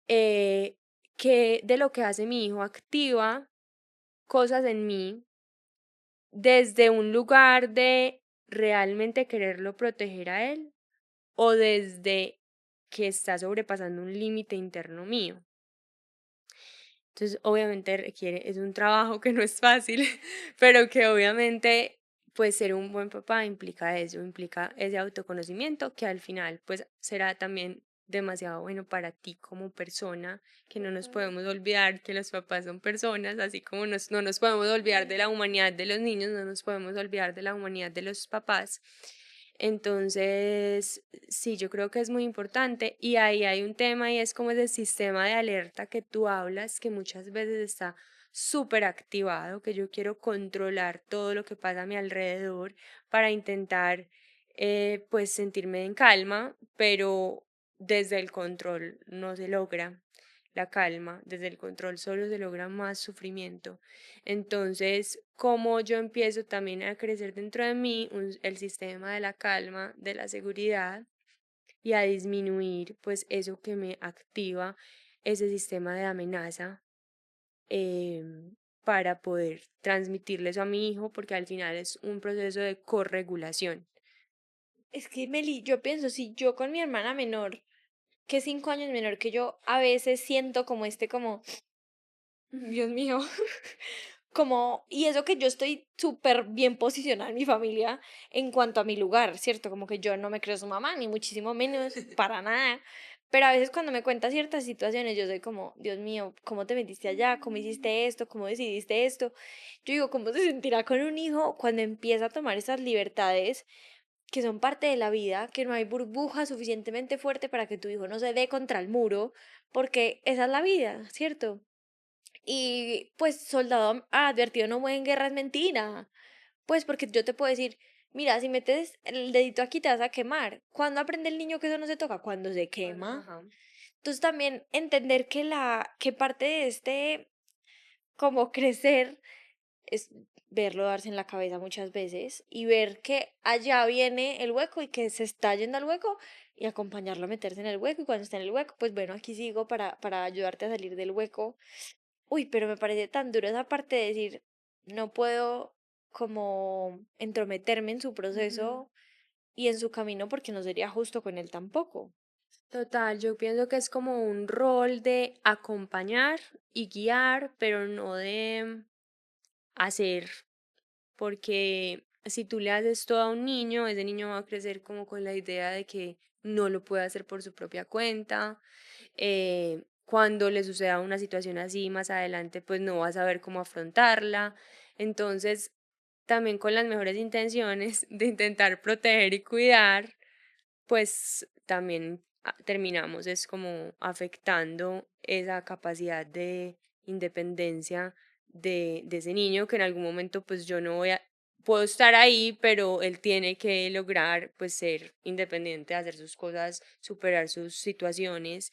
que de lo que hace mi hijo activa cosas en mí desde un lugar de realmente quererlo proteger a él o desde que está sobrepasando un límite interno mío. Entonces, obviamente requiere, es un trabajo que no es fácil, pero que obviamente, pues ser un buen papá implica eso, implica ese autoconocimiento que al final, pues será también demasiado bueno para ti como persona, que no nos Total. podemos olvidar que los papás son personas, así como no nos podemos olvidar de la humanidad de los niños, no nos podemos olvidar de la humanidad de los papás. Entonces, sí, yo creo que es muy importante y ahí hay un tema y es como ese sistema de alerta que tú hablas, que muchas veces está súper activado, que yo quiero controlar todo lo que pasa a mi alrededor para intentar, pues, sentirme en calma, pero desde el control no se logra la calma, desde el control solo se logra más sufrimiento. Entonces, como yo empiezo también a crecer dentro de mí el sistema de la calma, de la seguridad y a disminuir pues eso que me activa ese sistema de amenaza para poder transmitirle eso a mi hijo, porque al final es un proceso de corregulación. Es que, Meli, yo pienso, si yo con mi hermana menor, que es 5 años menor que yo, a veces siento como Dios mío, como, y eso que yo estoy súper bien posicionada en mi familia en cuanto a mi lugar, ¿cierto? Como que yo no me creo su mamá, ni muchísimo menos, para nada. Pero a veces cuando me cuenta ciertas situaciones, yo soy como, Dios mío, ¿cómo te metiste allá? ¿Cómo hiciste esto? ¿Cómo decidiste esto? Yo digo, ¿cómo se sentirá con un hijo cuando empieza a tomar esas libertades que son parte de la vida, que no hay burbuja suficientemente fuerte para que tu hijo no se dé contra el muro, porque esa es la vida, ¿cierto? Y pues soldado advertido no muere en guerra es mentira. Pues porque yo te puedo decir, mira, si metes el dedito aquí te vas a quemar. ¿Cuándo aprende el niño que eso no se toca? Cuando se quema. Ajá. Entonces también entender que parte de este como crecer es verlo darse en la cabeza muchas veces y ver que allá viene el hueco y que se está yendo al hueco y acompañarlo a meterse en el hueco y cuando está en el hueco, pues bueno, aquí sigo para ayudarte a salir del hueco. Uy, pero me parece tan duro esa parte de decir, no puedo como entrometerme en su Ujú. proceso y en su camino porque no sería justo con él tampoco. Total, yo pienso que es como un rol de acompañar y guiar, pero no de hacer, porque si tú le haces todo a un niño, ese niño va a crecer como con la idea de que no lo puede hacer por su propia cuenta. Cuando le suceda una situación así más adelante, pues no va a saber cómo afrontarla. Entonces, también con las mejores intenciones de intentar proteger y cuidar, pues también terminamos es como afectando esa capacidad de independencia de ese niño que en algún momento pues yo no voy a, puedo estar ahí, pero él tiene que lograr pues ser independiente, hacer sus cosas, superar sus situaciones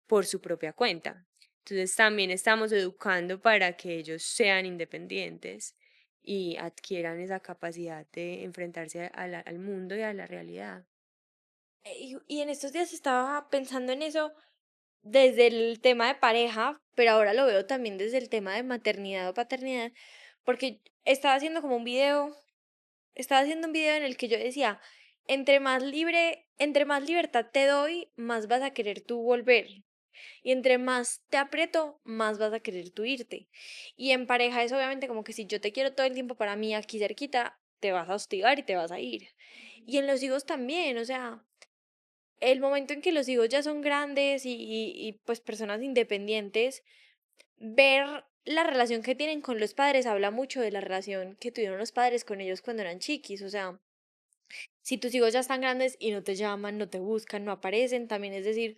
por su propia cuenta. Entonces también estamos educando para que ellos sean independientes y adquieran esa capacidad de enfrentarse al mundo y a la realidad. Y en estos días estaba pensando en eso desde el tema de pareja, pero ahora lo veo también desde el tema de maternidad o paternidad, porque estaba haciendo un video en el que yo decía, entre más libertad te doy, más vas a querer tú volver. Y entre más te aprieto, más vas a querer tú irte. Y en pareja es obviamente como que si yo te quiero todo el tiempo para mí aquí cerquita, te vas a hostigar y te vas a ir. Y en los hijos también, o sea, el momento en que los hijos ya son grandes y pues personas independientes, ver la relación que tienen con los padres habla mucho de la relación que tuvieron los padres con ellos cuando eran chiquis. O sea, si tus hijos ya están grandes y no te llaman, no te buscan, no aparecen, también es decir,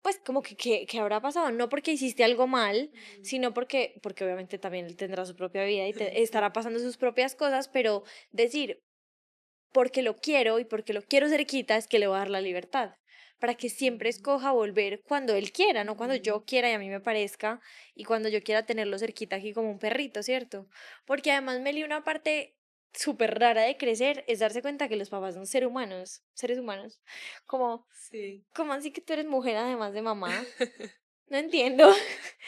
pues como que habrá pasado, no porque hiciste algo mal, Ujú. sino porque obviamente también él tendrá su propia vida y Sí. estará pasando sus propias cosas, pero decir, porque lo quiero y porque lo quiero cerquita es que le voy a dar la libertad, para que siempre Ujú. escoja volver cuando él quiera, no cuando Ujú. yo quiera y a mí me parezca, y cuando yo quiera tenerlo cerquita aquí como un perrito, ¿cierto? Porque además Meli, una parte súper rara de crecer es darse cuenta que los papás son seres humanos, como, Sí. como así que tú eres mujer además de mamá, no entiendo.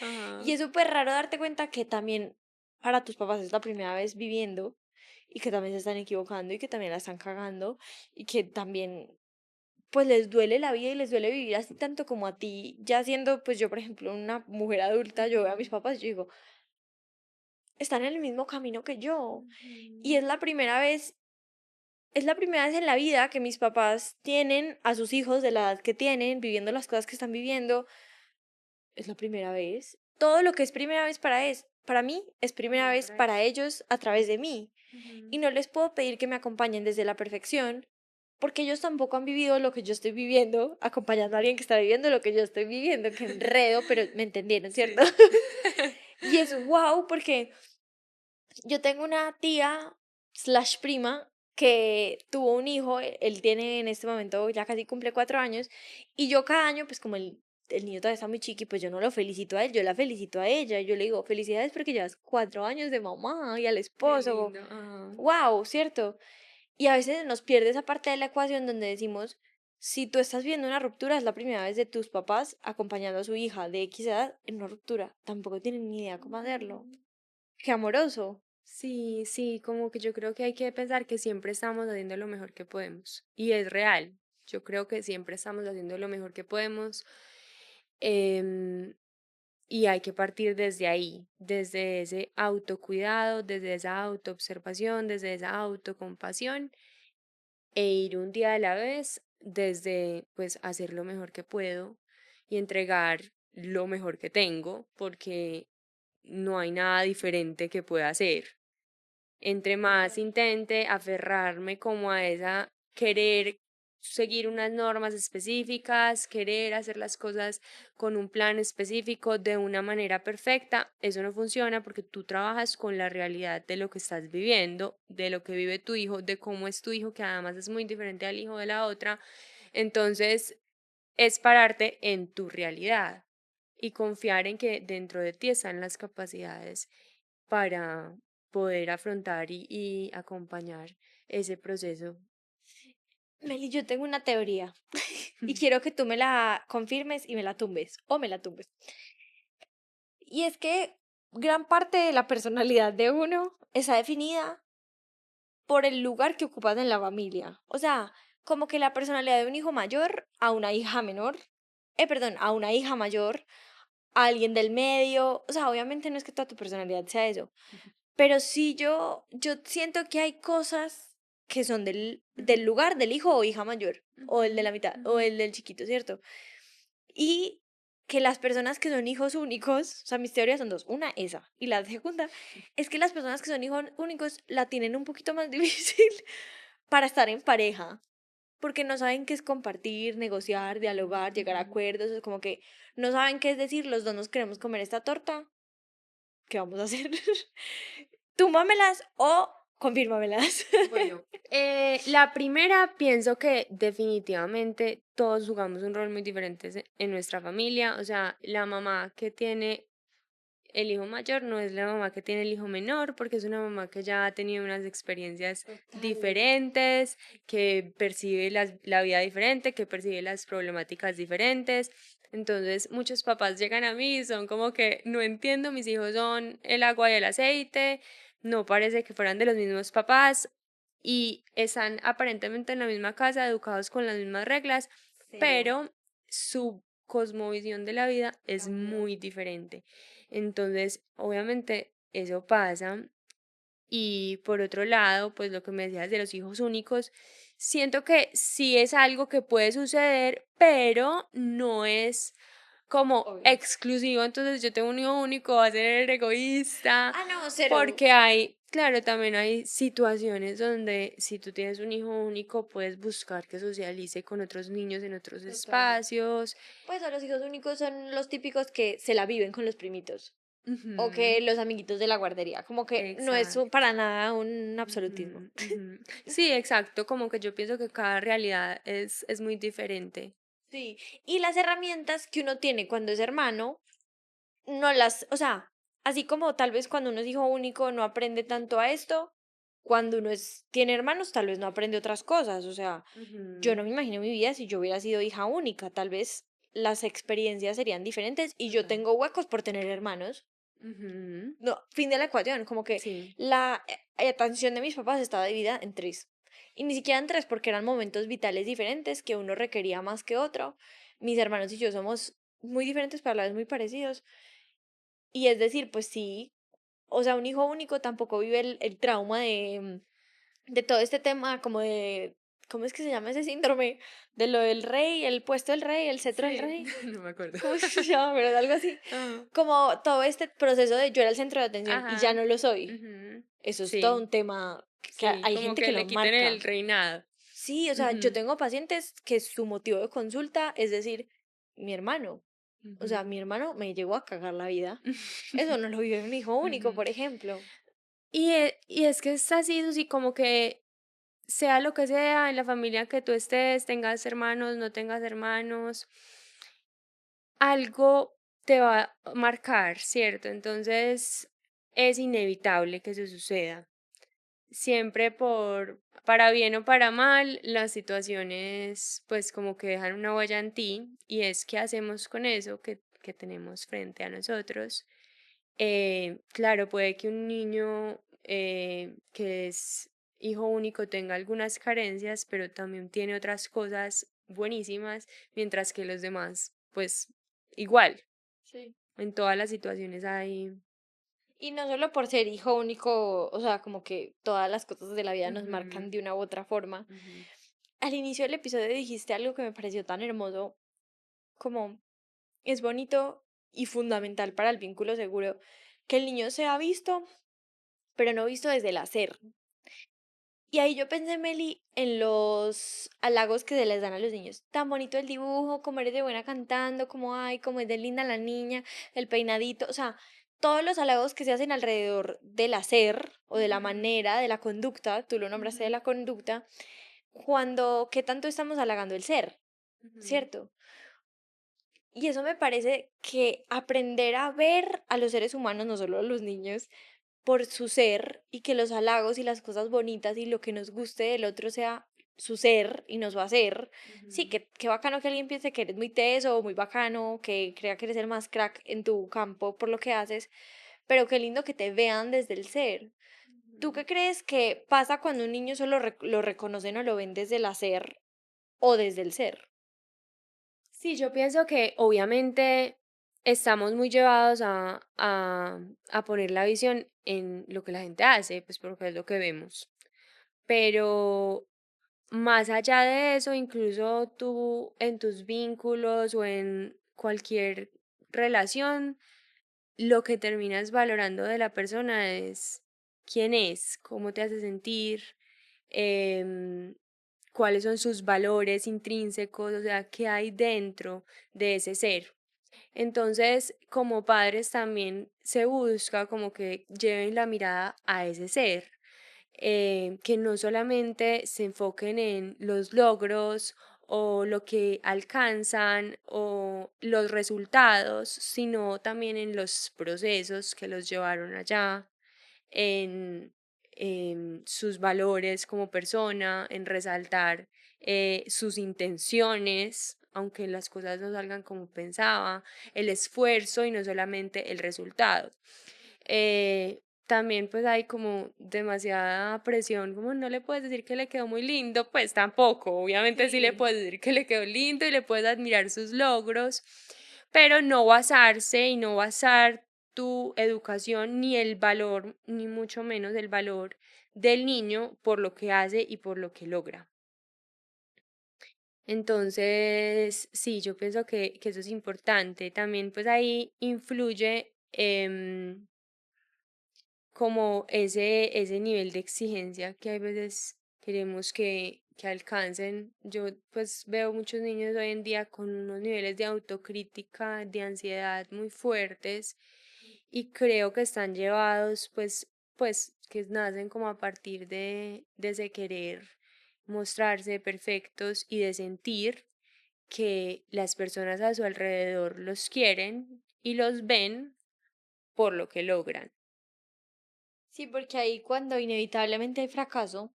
Y Ajá. es súper raro darte cuenta que también para tus papás es la primera vez viviendo y que también se están equivocando y que también la están cagando y que también pues les duele la vida y les duele vivir así tanto como a ti, ya siendo pues yo por ejemplo una mujer adulta, yo veo a mis Ujú. papás y yo digo, están en el mismo camino que yo y Ujú. es la primera vez en la vida que mis papás tienen a sus hijos de la edad que tienen, viviendo las cosas que están viviendo. Es la primera vez. Todo lo que es primera vez para mí es primera También vez para para ellos. ellos a través de mí. Y Ujú. no les puedo pedir que me acompañen desde la perfección, porque ellos tampoco han vivido lo que yo estoy viviendo, acompañando a alguien que está viviendo lo que yo estoy viviendo, que enredo, pero me entendieron, ¿cierto? Sí. Y es wow, porque yo tengo una tía slash prima que tuvo un hijo, él tiene en este momento, ya casi cumple 4 años, y yo cada año, pues como el niño todavía está muy chiqui, pues yo no lo felicito a él, yo la felicito a ella, y yo le digo, felicidades porque llevas 4 años de mamá y al Qué esposo, lindo. Ajá. wow, ¿cierto? Y a veces nos pierde esa parte de la ecuación donde decimos, si tú estás viendo una ruptura, es la primera vez de tus papás acompañando a su hija de X edad en una ruptura, tampoco tienen ni idea cómo hacerlo. Ujú. Qué amoroso. Sí, sí, como que yo creo que hay que pensar que siempre estamos haciendo lo mejor que podemos. Y es real. Yo creo que siempre estamos haciendo lo mejor que podemos. em, y hay que partir desde ahí, desde ese autocuidado, desde esa autoobservación, desde esa autocompasión e ir un día a la vez desde pues hacer lo mejor que puedo y entregar lo mejor que tengo porque no hay nada diferente que pueda hacer. Entre más Total. intente aferrarme como a esa, querer seguir unas normas específicas, querer hacer las cosas con un plan específico de una manera perfecta, eso no funciona porque tú trabajas con la realidad de lo que estás viviendo, de lo que vive tu hijo, de cómo es tu hijo, que además es muy diferente al hijo de la otra. Entonces, es pararte en tu realidad y confiar en que dentro de ti están las capacidades para poder afrontar y acompañar ese proceso. Meli, yo tengo una teoría y quiero que tú me la confirmes y me la tumbes o me la tumbes. Y es que gran parte de la personalidad de uno está definida por el lugar que ocupas en la familia. O sea, como que la personalidad de un hijo mayor a una hija menor, perdón, a una hija mayor, a alguien del medio. O sea, obviamente no es que toda tu personalidad sea eso, pero sí yo siento que hay cosas que son del Ujú, lugar del hijo o hija mayor, o el de ujú, la mitad, o ujú, el del chiquito, ¿cierto? Y que las personas que son hijos únicos, o sea, mis teorías son dos. Una, esa. Y la segunda es que las personas que son hijos únicos la tienen un poquito más difícil para estar en pareja, porque no saben qué es compartir, negociar, ujú, dialogar, llegar a ujú. acuerdos, es como que no saben qué es decir, los dos nos queremos comer esta torta, ¿qué vamos a hacer? Túmamelas o confírmamelas. Bueno, la primera pienso que definitivamente todos jugamos un rol muy diferente en nuestra familia. O sea, la mamá que tiene el hijo mayor no es la mamá que tiene el hijo menor, porque es una mamá que ya ha tenido unas experiencias Total. diferentes, que percibe la vida diferente, que percibe las problemáticas diferentes. Entonces, muchos papás llegan a mí y son como que no entiendo, mis hijos son el agua y el aceite, no parece que fueran de los mismos papás y están aparentemente en la misma casa, educados con las mismas reglas, Cero. pero su cosmovisión de la vida es Cambio. muy diferente. Entonces, obviamente, eso pasa. Y por otro lado, pues lo que me decías de los hijos únicos, siento que sí es algo que puede suceder, pero no es como Obvio. exclusivo. Entonces yo tengo un hijo único, va a ser egoísta, Ah, no, cero. porque hay, claro, también hay situaciones donde si tú tienes un hijo único, puedes buscar que socialice con otros niños en otros Total. espacios. Pues o los hijos únicos son los típicos que se la viven con los primitos. O que Ujú, los amiguitos de la guardería. Como que no es exacto. para nada un absolutismo. Ujú, ujú. Sí, exacto, como que yo pienso que cada realidad es muy diferente. Sí. Y las herramientas que uno tiene cuando es hermano, no las, o sea, así como tal vez cuando uno es hijo único no aprende tanto a esto, cuando uno tiene hermanos tal vez no aprende otras cosas. O sea, yo Ujú, no me imagino mi vida si yo hubiera sido hija única. Tal vez las experiencias serían diferentes y yo total. tengo huecos por tener hermanos. Ujú, No, fin de la ecuación, como que sí. la atención de mis papás estaba dividida en tres. Y ni siquiera en tres, porque eran momentos vitales diferentes que uno requería más que otro. Mis hermanos y yo somos muy diferentes, pero a la vez muy parecidos. Y es decir, pues sí, o sea, un hijo único tampoco vive el trauma de todo este tema, como de, ¿cómo es que se llama ese síndrome? De lo del rey, el puesto del rey, el cetro del Sí, rey. no me acuerdo. ¿Cómo es que se llama? Pero algo así. Ah, Como todo este proceso de yo era el centro de atención y ya ajá. no lo soy. Ujú, Eso es todo sí, un tema que sí, hay como gente que que lo le quiten el marca. reinado. Sí, o sea, yo Ujú, tengo pacientes que su motivo de consulta es decir, mi hermano. O sea, ujú. mi hermano me llegó a cagar la vida. Eso no lo vive un hijo único, Ujú. por ejemplo. Y es que es así, Susi, como que sea lo que sea, en la familia que tú estés, tengas hermanos, no tengas hermanos, algo te va a marcar, ¿cierto? Entonces es inevitable que eso suceda. Siempre para bien o para mal, las situaciones pues como que dejan una huella en ti y es qué hacemos con eso que tenemos frente a nosotros. Claro, puede que un niño que es hijo único tenga algunas carencias, pero también tiene otras cosas buenísimas, mientras que los demás, pues igual, Sí. en todas las situaciones hay... Y no solo por ser hijo único, o sea, como que todas las cosas de la vida nos marcan Ujú, de una u otra forma. ujú, Al inicio del episodio dijiste algo que me pareció tan hermoso, como es bonito y fundamental para el vínculo seguro que el niño sea visto, pero no visto desde el hacer. Y ahí yo pensé, Meli, en los halagos que se les dan a los niños. Tan bonito el dibujo, como eres de buena cantando, como ay, como es de linda la niña, el peinadito, o sea, todos los halagos que se hacen alrededor del hacer o de la ujú, manera, de la conducta, tú lo nombraste de ujú, la conducta, cuando, ¿qué tanto estamos halagando el ser? ujú, ¿Cierto? Y eso me parece que aprender a ver a los seres humanos, no solo a los niños, por su ser y que los halagos y las cosas bonitas y lo que nos guste del otro sea su ser y no su hacer. Sí, ujú, que bacano que alguien piense que eres muy teso o muy bacano, que crea que eres el más crack en tu campo por lo que haces, pero qué lindo que te vean desde el ser. ¿Tú ujú. qué crees que pasa cuando un niño solo lo reconocen o lo ven desde el hacer o desde el ser? Sí, yo pienso que obviamente estamos muy llevados a poner la visión en lo que la gente hace, pues porque es lo que vemos. Pero más allá de eso, incluso tú en tus vínculos o en cualquier relación, lo que terminas valorando de la persona es quién es, cómo te hace sentir, em, cuáles son sus valores intrínsecos, o sea, qué hay dentro de ese ser. Entonces, como padres también se busca como que lleven la mirada a ese ser, que no solamente se enfoquen en los logros o lo que alcanzan o los resultados, sino también en los procesos que los llevaron allá, en sus valores como persona, en resaltar sus intenciones, aunque las cosas no salgan como pensaba, el esfuerzo y no solamente el resultado. también pues hay como demasiada presión, como no le puedes decir que le quedó muy lindo, pues tampoco, obviamente sí le Sí. puedes decir que le quedó lindo y le puedes admirar sus logros, pero no basarse y no basar tu educación ni el valor, ni mucho menos el valor del niño por lo que hace y por lo que logra. Entonces, sí, yo pienso que eso es importante. También pues ahí influye como ese nivel de exigencia que hay veces queremos que alcancen. Yo pues veo muchos niños hoy en día con unos niveles de autocrítica, de ansiedad muy fuertes y creo que están llevados pues que nacen como a partir de ese querer mostrarse perfectos y de sentir que las personas a su alrededor los quieren y los ven por lo que logran. Sí, porque ahí cuando inevitablemente hay fracaso,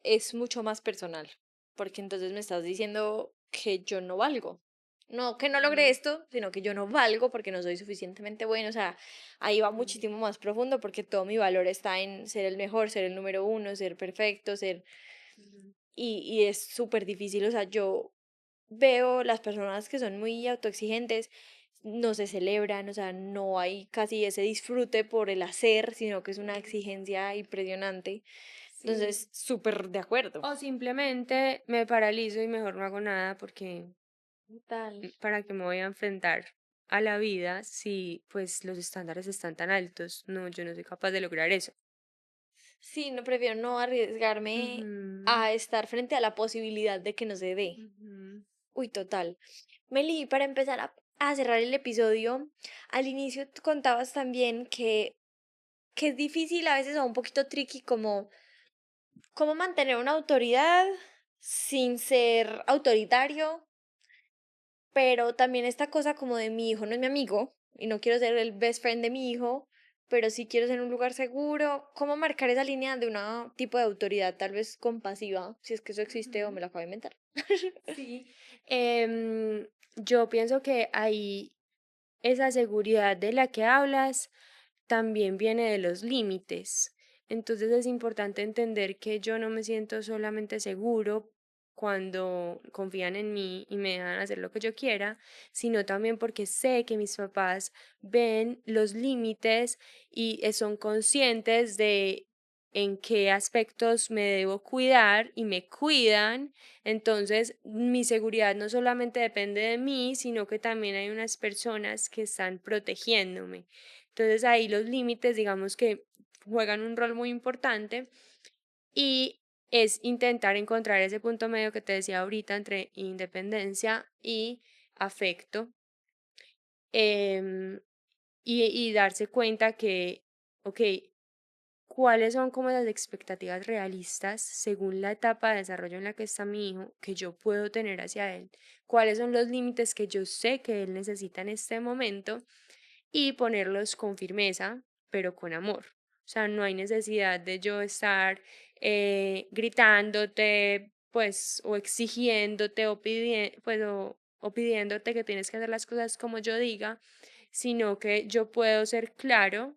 es mucho más personal, porque entonces me estás diciendo que yo no valgo. No que no logré Ujú, esto, sino que yo no valgo porque no soy suficientemente bueno. O sea, ahí va ujú. muchísimo más profundo porque todo mi valor está en ser el mejor, ser el número uno, ser perfecto, ser... Ujú. Y es súper difícil. O sea, yo veo las personas que son muy autoexigentes, no se celebran, o sea, no hay casi ese disfrute por el hacer, sino que es una Mm, exigencia impresionante. sí. Entonces, súper de acuerdo. O simplemente me paralizo y mejor no hago nada porque Total. ¿para qué me voy a enfrentar a la vida si pues los estándares están tan altos? No, yo no soy capaz de lograr eso. Sí, no prefiero no arriesgarme Ujú, a estar frente a la posibilidad de que no se dé. ujú. Uy, total. Meli, para empezar a cerrar el episodio, al inicio tú contabas también que es difícil a veces o un poquito tricky como cómo mantener una autoridad sin ser autoritario, pero también esta cosa como de mi hijo no es mi amigo y no quiero ser el best friend de mi hijo, pero sí quiero ser un lugar seguro. ¿Cómo marcar esa línea de un tipo de autoridad tal vez compasiva, si es que eso existe o me Ujú. lo acabo de inventar? Sí, yo pienso que ahí esa seguridad de la que hablas también viene de los límites. Entonces es importante entender que yo no me siento solamente seguro cuando confían en mí y me dejan hacer lo que yo quiera, sino también porque sé que mis papás ven los límites y son conscientes de en qué aspectos me debo cuidar y me cuidan. Entonces, mi seguridad no solamente depende de mí, sino que también hay unas personas que están protegiéndome. Entonces, ahí los límites, digamos que juegan un rol muy importante y es intentar encontrar ese punto medio que te decía ahorita entre independencia y afecto, em, y darse cuenta que, ok, ¿cuáles son como las expectativas realistas según la etapa de desarrollo en la que está mi hijo que yo puedo tener hacia él? ¿Cuáles son los límites que yo sé que él necesita en este momento? Y ponerlos con firmeza, pero con amor. O sea, no hay necesidad de yo estar gritándote, pues, o exigiéndote o pidiéndote que tienes que hacer las cosas como yo diga, sino que yo puedo ser claro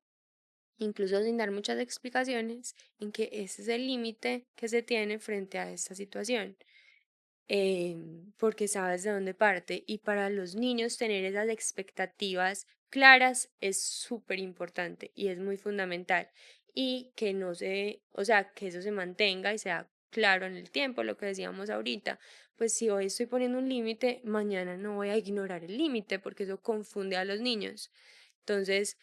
incluso sin dar muchas explicaciones, en que ese es el límite que se tiene frente a esta situación, porque sabes de dónde parte. Y para los niños tener esas expectativas claras es súper importante y es muy fundamental. Y que no se, o sea, que eso se mantenga y sea claro en el tiempo, lo que decíamos ahorita. Pues si hoy estoy poniendo un límite, mañana no voy a ignorar el límite porque eso confunde a los niños. Entonces,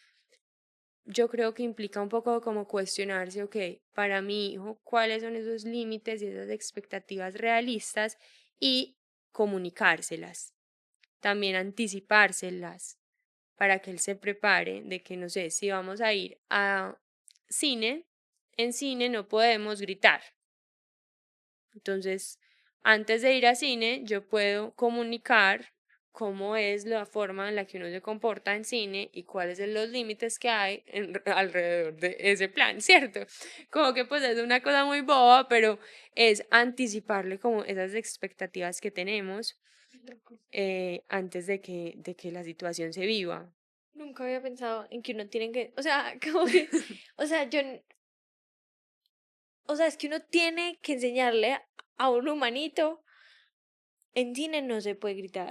yo creo que implica un poco como cuestionarse, ok, para mi hijo, cuáles son esos límites y esas expectativas realistas y comunicárselas, también anticipárselas para que él se prepare de que, no sé, si vamos a ir a cine, en cine no podemos gritar. Entonces, antes de ir a cine, yo puedo comunicar cómo es la forma en la que uno se comporta en cine y cuáles son los límites que hay alrededor de ese plan, ¿cierto? Como que pues es una cosa muy boba, pero es anticiparle como esas expectativas que tenemos antes de que la situación se viva. Nunca había pensado en que uno tiene que, o sea, como que, o sea, o sea, es que uno tiene que enseñarle a un humanito, en cine no se puede gritar.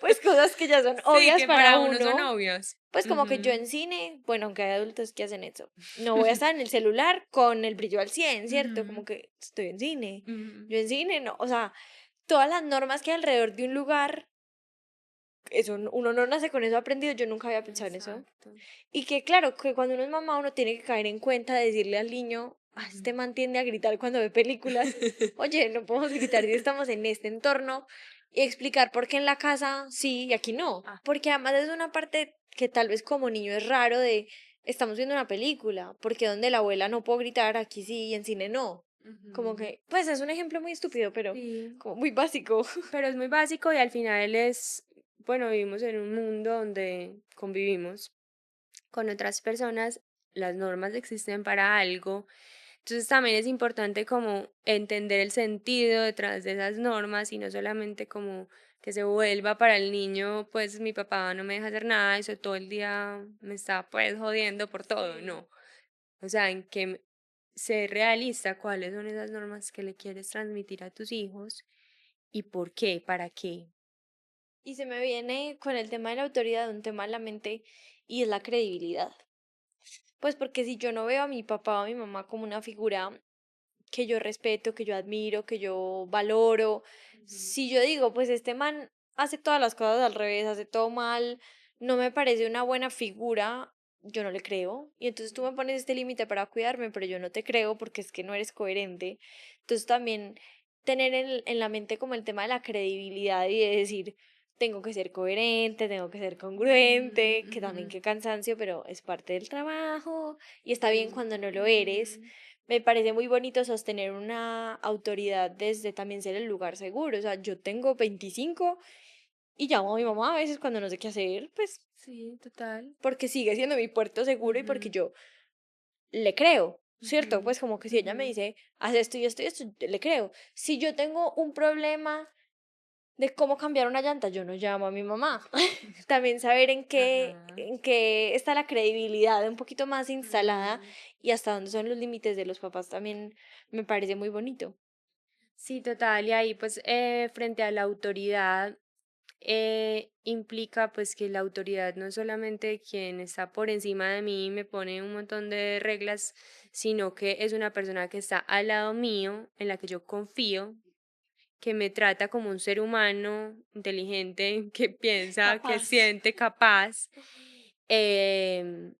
Pues cosas que ya son Sí, obvias que para para uno son uno. obvios. Pues como que yo Ujú. en cine, bueno, aunque hay adultos que hacen eso, no voy a estar en el celular con el brillo al 100, ¿cierto? Como Ujú, que estoy en cine. ujú. Yo en cine no, o sea, todas las normas que hay alrededor de un lugar, eso uno no nace con eso aprendido, yo nunca había pensado en eso. Exacto. Y que claro, que cuando uno es mamá uno tiene que caer en cuenta de decirle al niño, "Ah, Ujú. este man tiende a gritar cuando ve películas, oye, no podemos gritar si estamos en este entorno y explicar por qué en la casa sí y aquí no, Ah, porque además es una parte que tal vez como niño es raro de, estamos viendo una película, porque donde la abuela no puedo gritar, aquí sí y en cine no. Como ujú. que, pues es un ejemplo muy estúpido, pero Sí, como muy básico. pero es muy básico y al final es, bueno, vivimos en un mundo donde convivimos con otras personas, las normas existen para algo. Entonces también es importante como entender el sentido detrás de esas normas y no solamente como que se vuelva para el niño, pues mi papá no me deja hacer nada, eso todo el día me está pues jodiendo por todo, Sí. no. O sea, en que ser realista, cuáles son esas normas que le quieres transmitir a tus hijos y por qué, para qué. Y se me viene con el tema de la autoridad un tema a la mente y es la credibilidad. Pues porque si yo no veo a mi papá o a mi mamá como una figura que yo respeto, que yo admiro, que yo valoro, Ujú. si yo digo, pues este man hace todas las cosas al revés, hace todo mal, no me parece una buena figura, yo no le creo. Y entonces tú me pones este límite para cuidarme, pero yo no te creo porque es que no eres coherente. Entonces también tener en la mente como el tema de la credibilidad y de decir, tengo que ser coherente, tengo que ser Mm, congruente, que también ujú, qué cansancio, pero es parte del trabajo y está bien mm, cuando no lo eres. ujú. Me parece muy bonito sostener una autoridad desde también ser el lugar seguro. O sea, yo tengo 25 y llamo a mi mamá a veces cuando no sé qué hacer, pues Sí, total. porque sigue siendo mi puerto seguro y porque Ujú, yo le creo, ¿cierto? ujú, Pues como que si ella me ujú. dice, haz esto y esto y esto, yo le creo. Si yo tengo un problema de cómo cambiar una llanta, yo no llamo a mi mamá. También saber Ajá. en qué está la credibilidad un poquito más instalada Ujú. y hasta dónde son los límites de los papás también me parece muy bonito. Sí, total. Y ahí, pues, frente a la autoridad, implica, pues, que la autoridad no es solamente quien está por encima de mí y me pone un montón de reglas, sino que es una persona que está al lado mío, en la que yo confío, que me trata como un ser humano inteligente, que piensa, que Capaz. siente, capaz. em,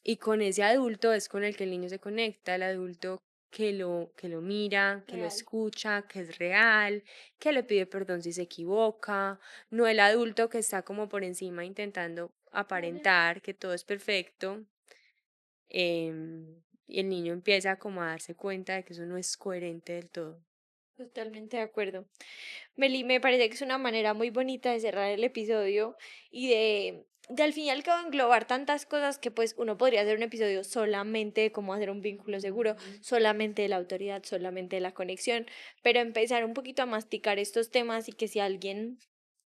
y con ese adulto es con el que el niño se conecta, el adulto que lo mira, que lo Real. escucha, que es real, que le pide perdón si se equivoca, no el adulto que está como por encima intentando aparentar que todo es perfecto. Y el niño empieza como a darse cuenta de que eso no es coherente del todo. Totalmente de acuerdo. Meli, me parece que es una manera muy bonita de cerrar el episodio y de al fin y al cabo englobar tantas cosas que pues uno podría hacer un episodio solamente de cómo hacer un vínculo seguro, Ujú. solamente de la autoridad, solamente de la conexión, pero empezar un poquito a masticar estos temas y que si alguien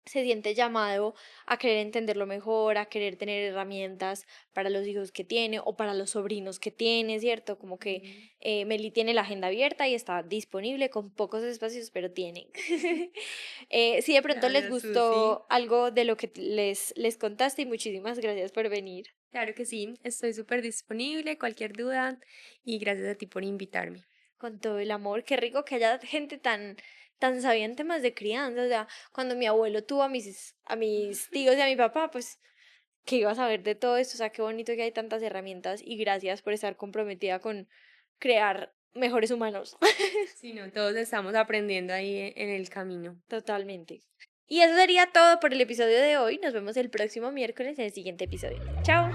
se siente llamado a querer entenderlo mejor, a querer tener herramientas para los hijos que tiene o para los sobrinos que tiene, ¿cierto? Como que Ujú. Meli tiene la agenda abierta y está disponible con pocos espacios, pero tiene. Si de pronto les Gracias, Susi. gustó algo de lo que les contaste y muchísimas gracias por venir. Claro que sí, estoy súper disponible, cualquier duda y gracias a ti por invitarme. Con todo el amor. Qué rico que haya gente tan sabia en temas de crianza. O sea, cuando mi abuelo tuvo a mis tíos y a mi papá, pues que iba a saber de todo esto. O sea, qué bonito que hay tantas herramientas y gracias por estar comprometida con crear mejores humanos. Sí, no, todos estamos aprendiendo ahí en el camino. Totalmente. Y eso sería todo por el episodio de hoy. Nos vemos el próximo miércoles en el siguiente episodio. Chao.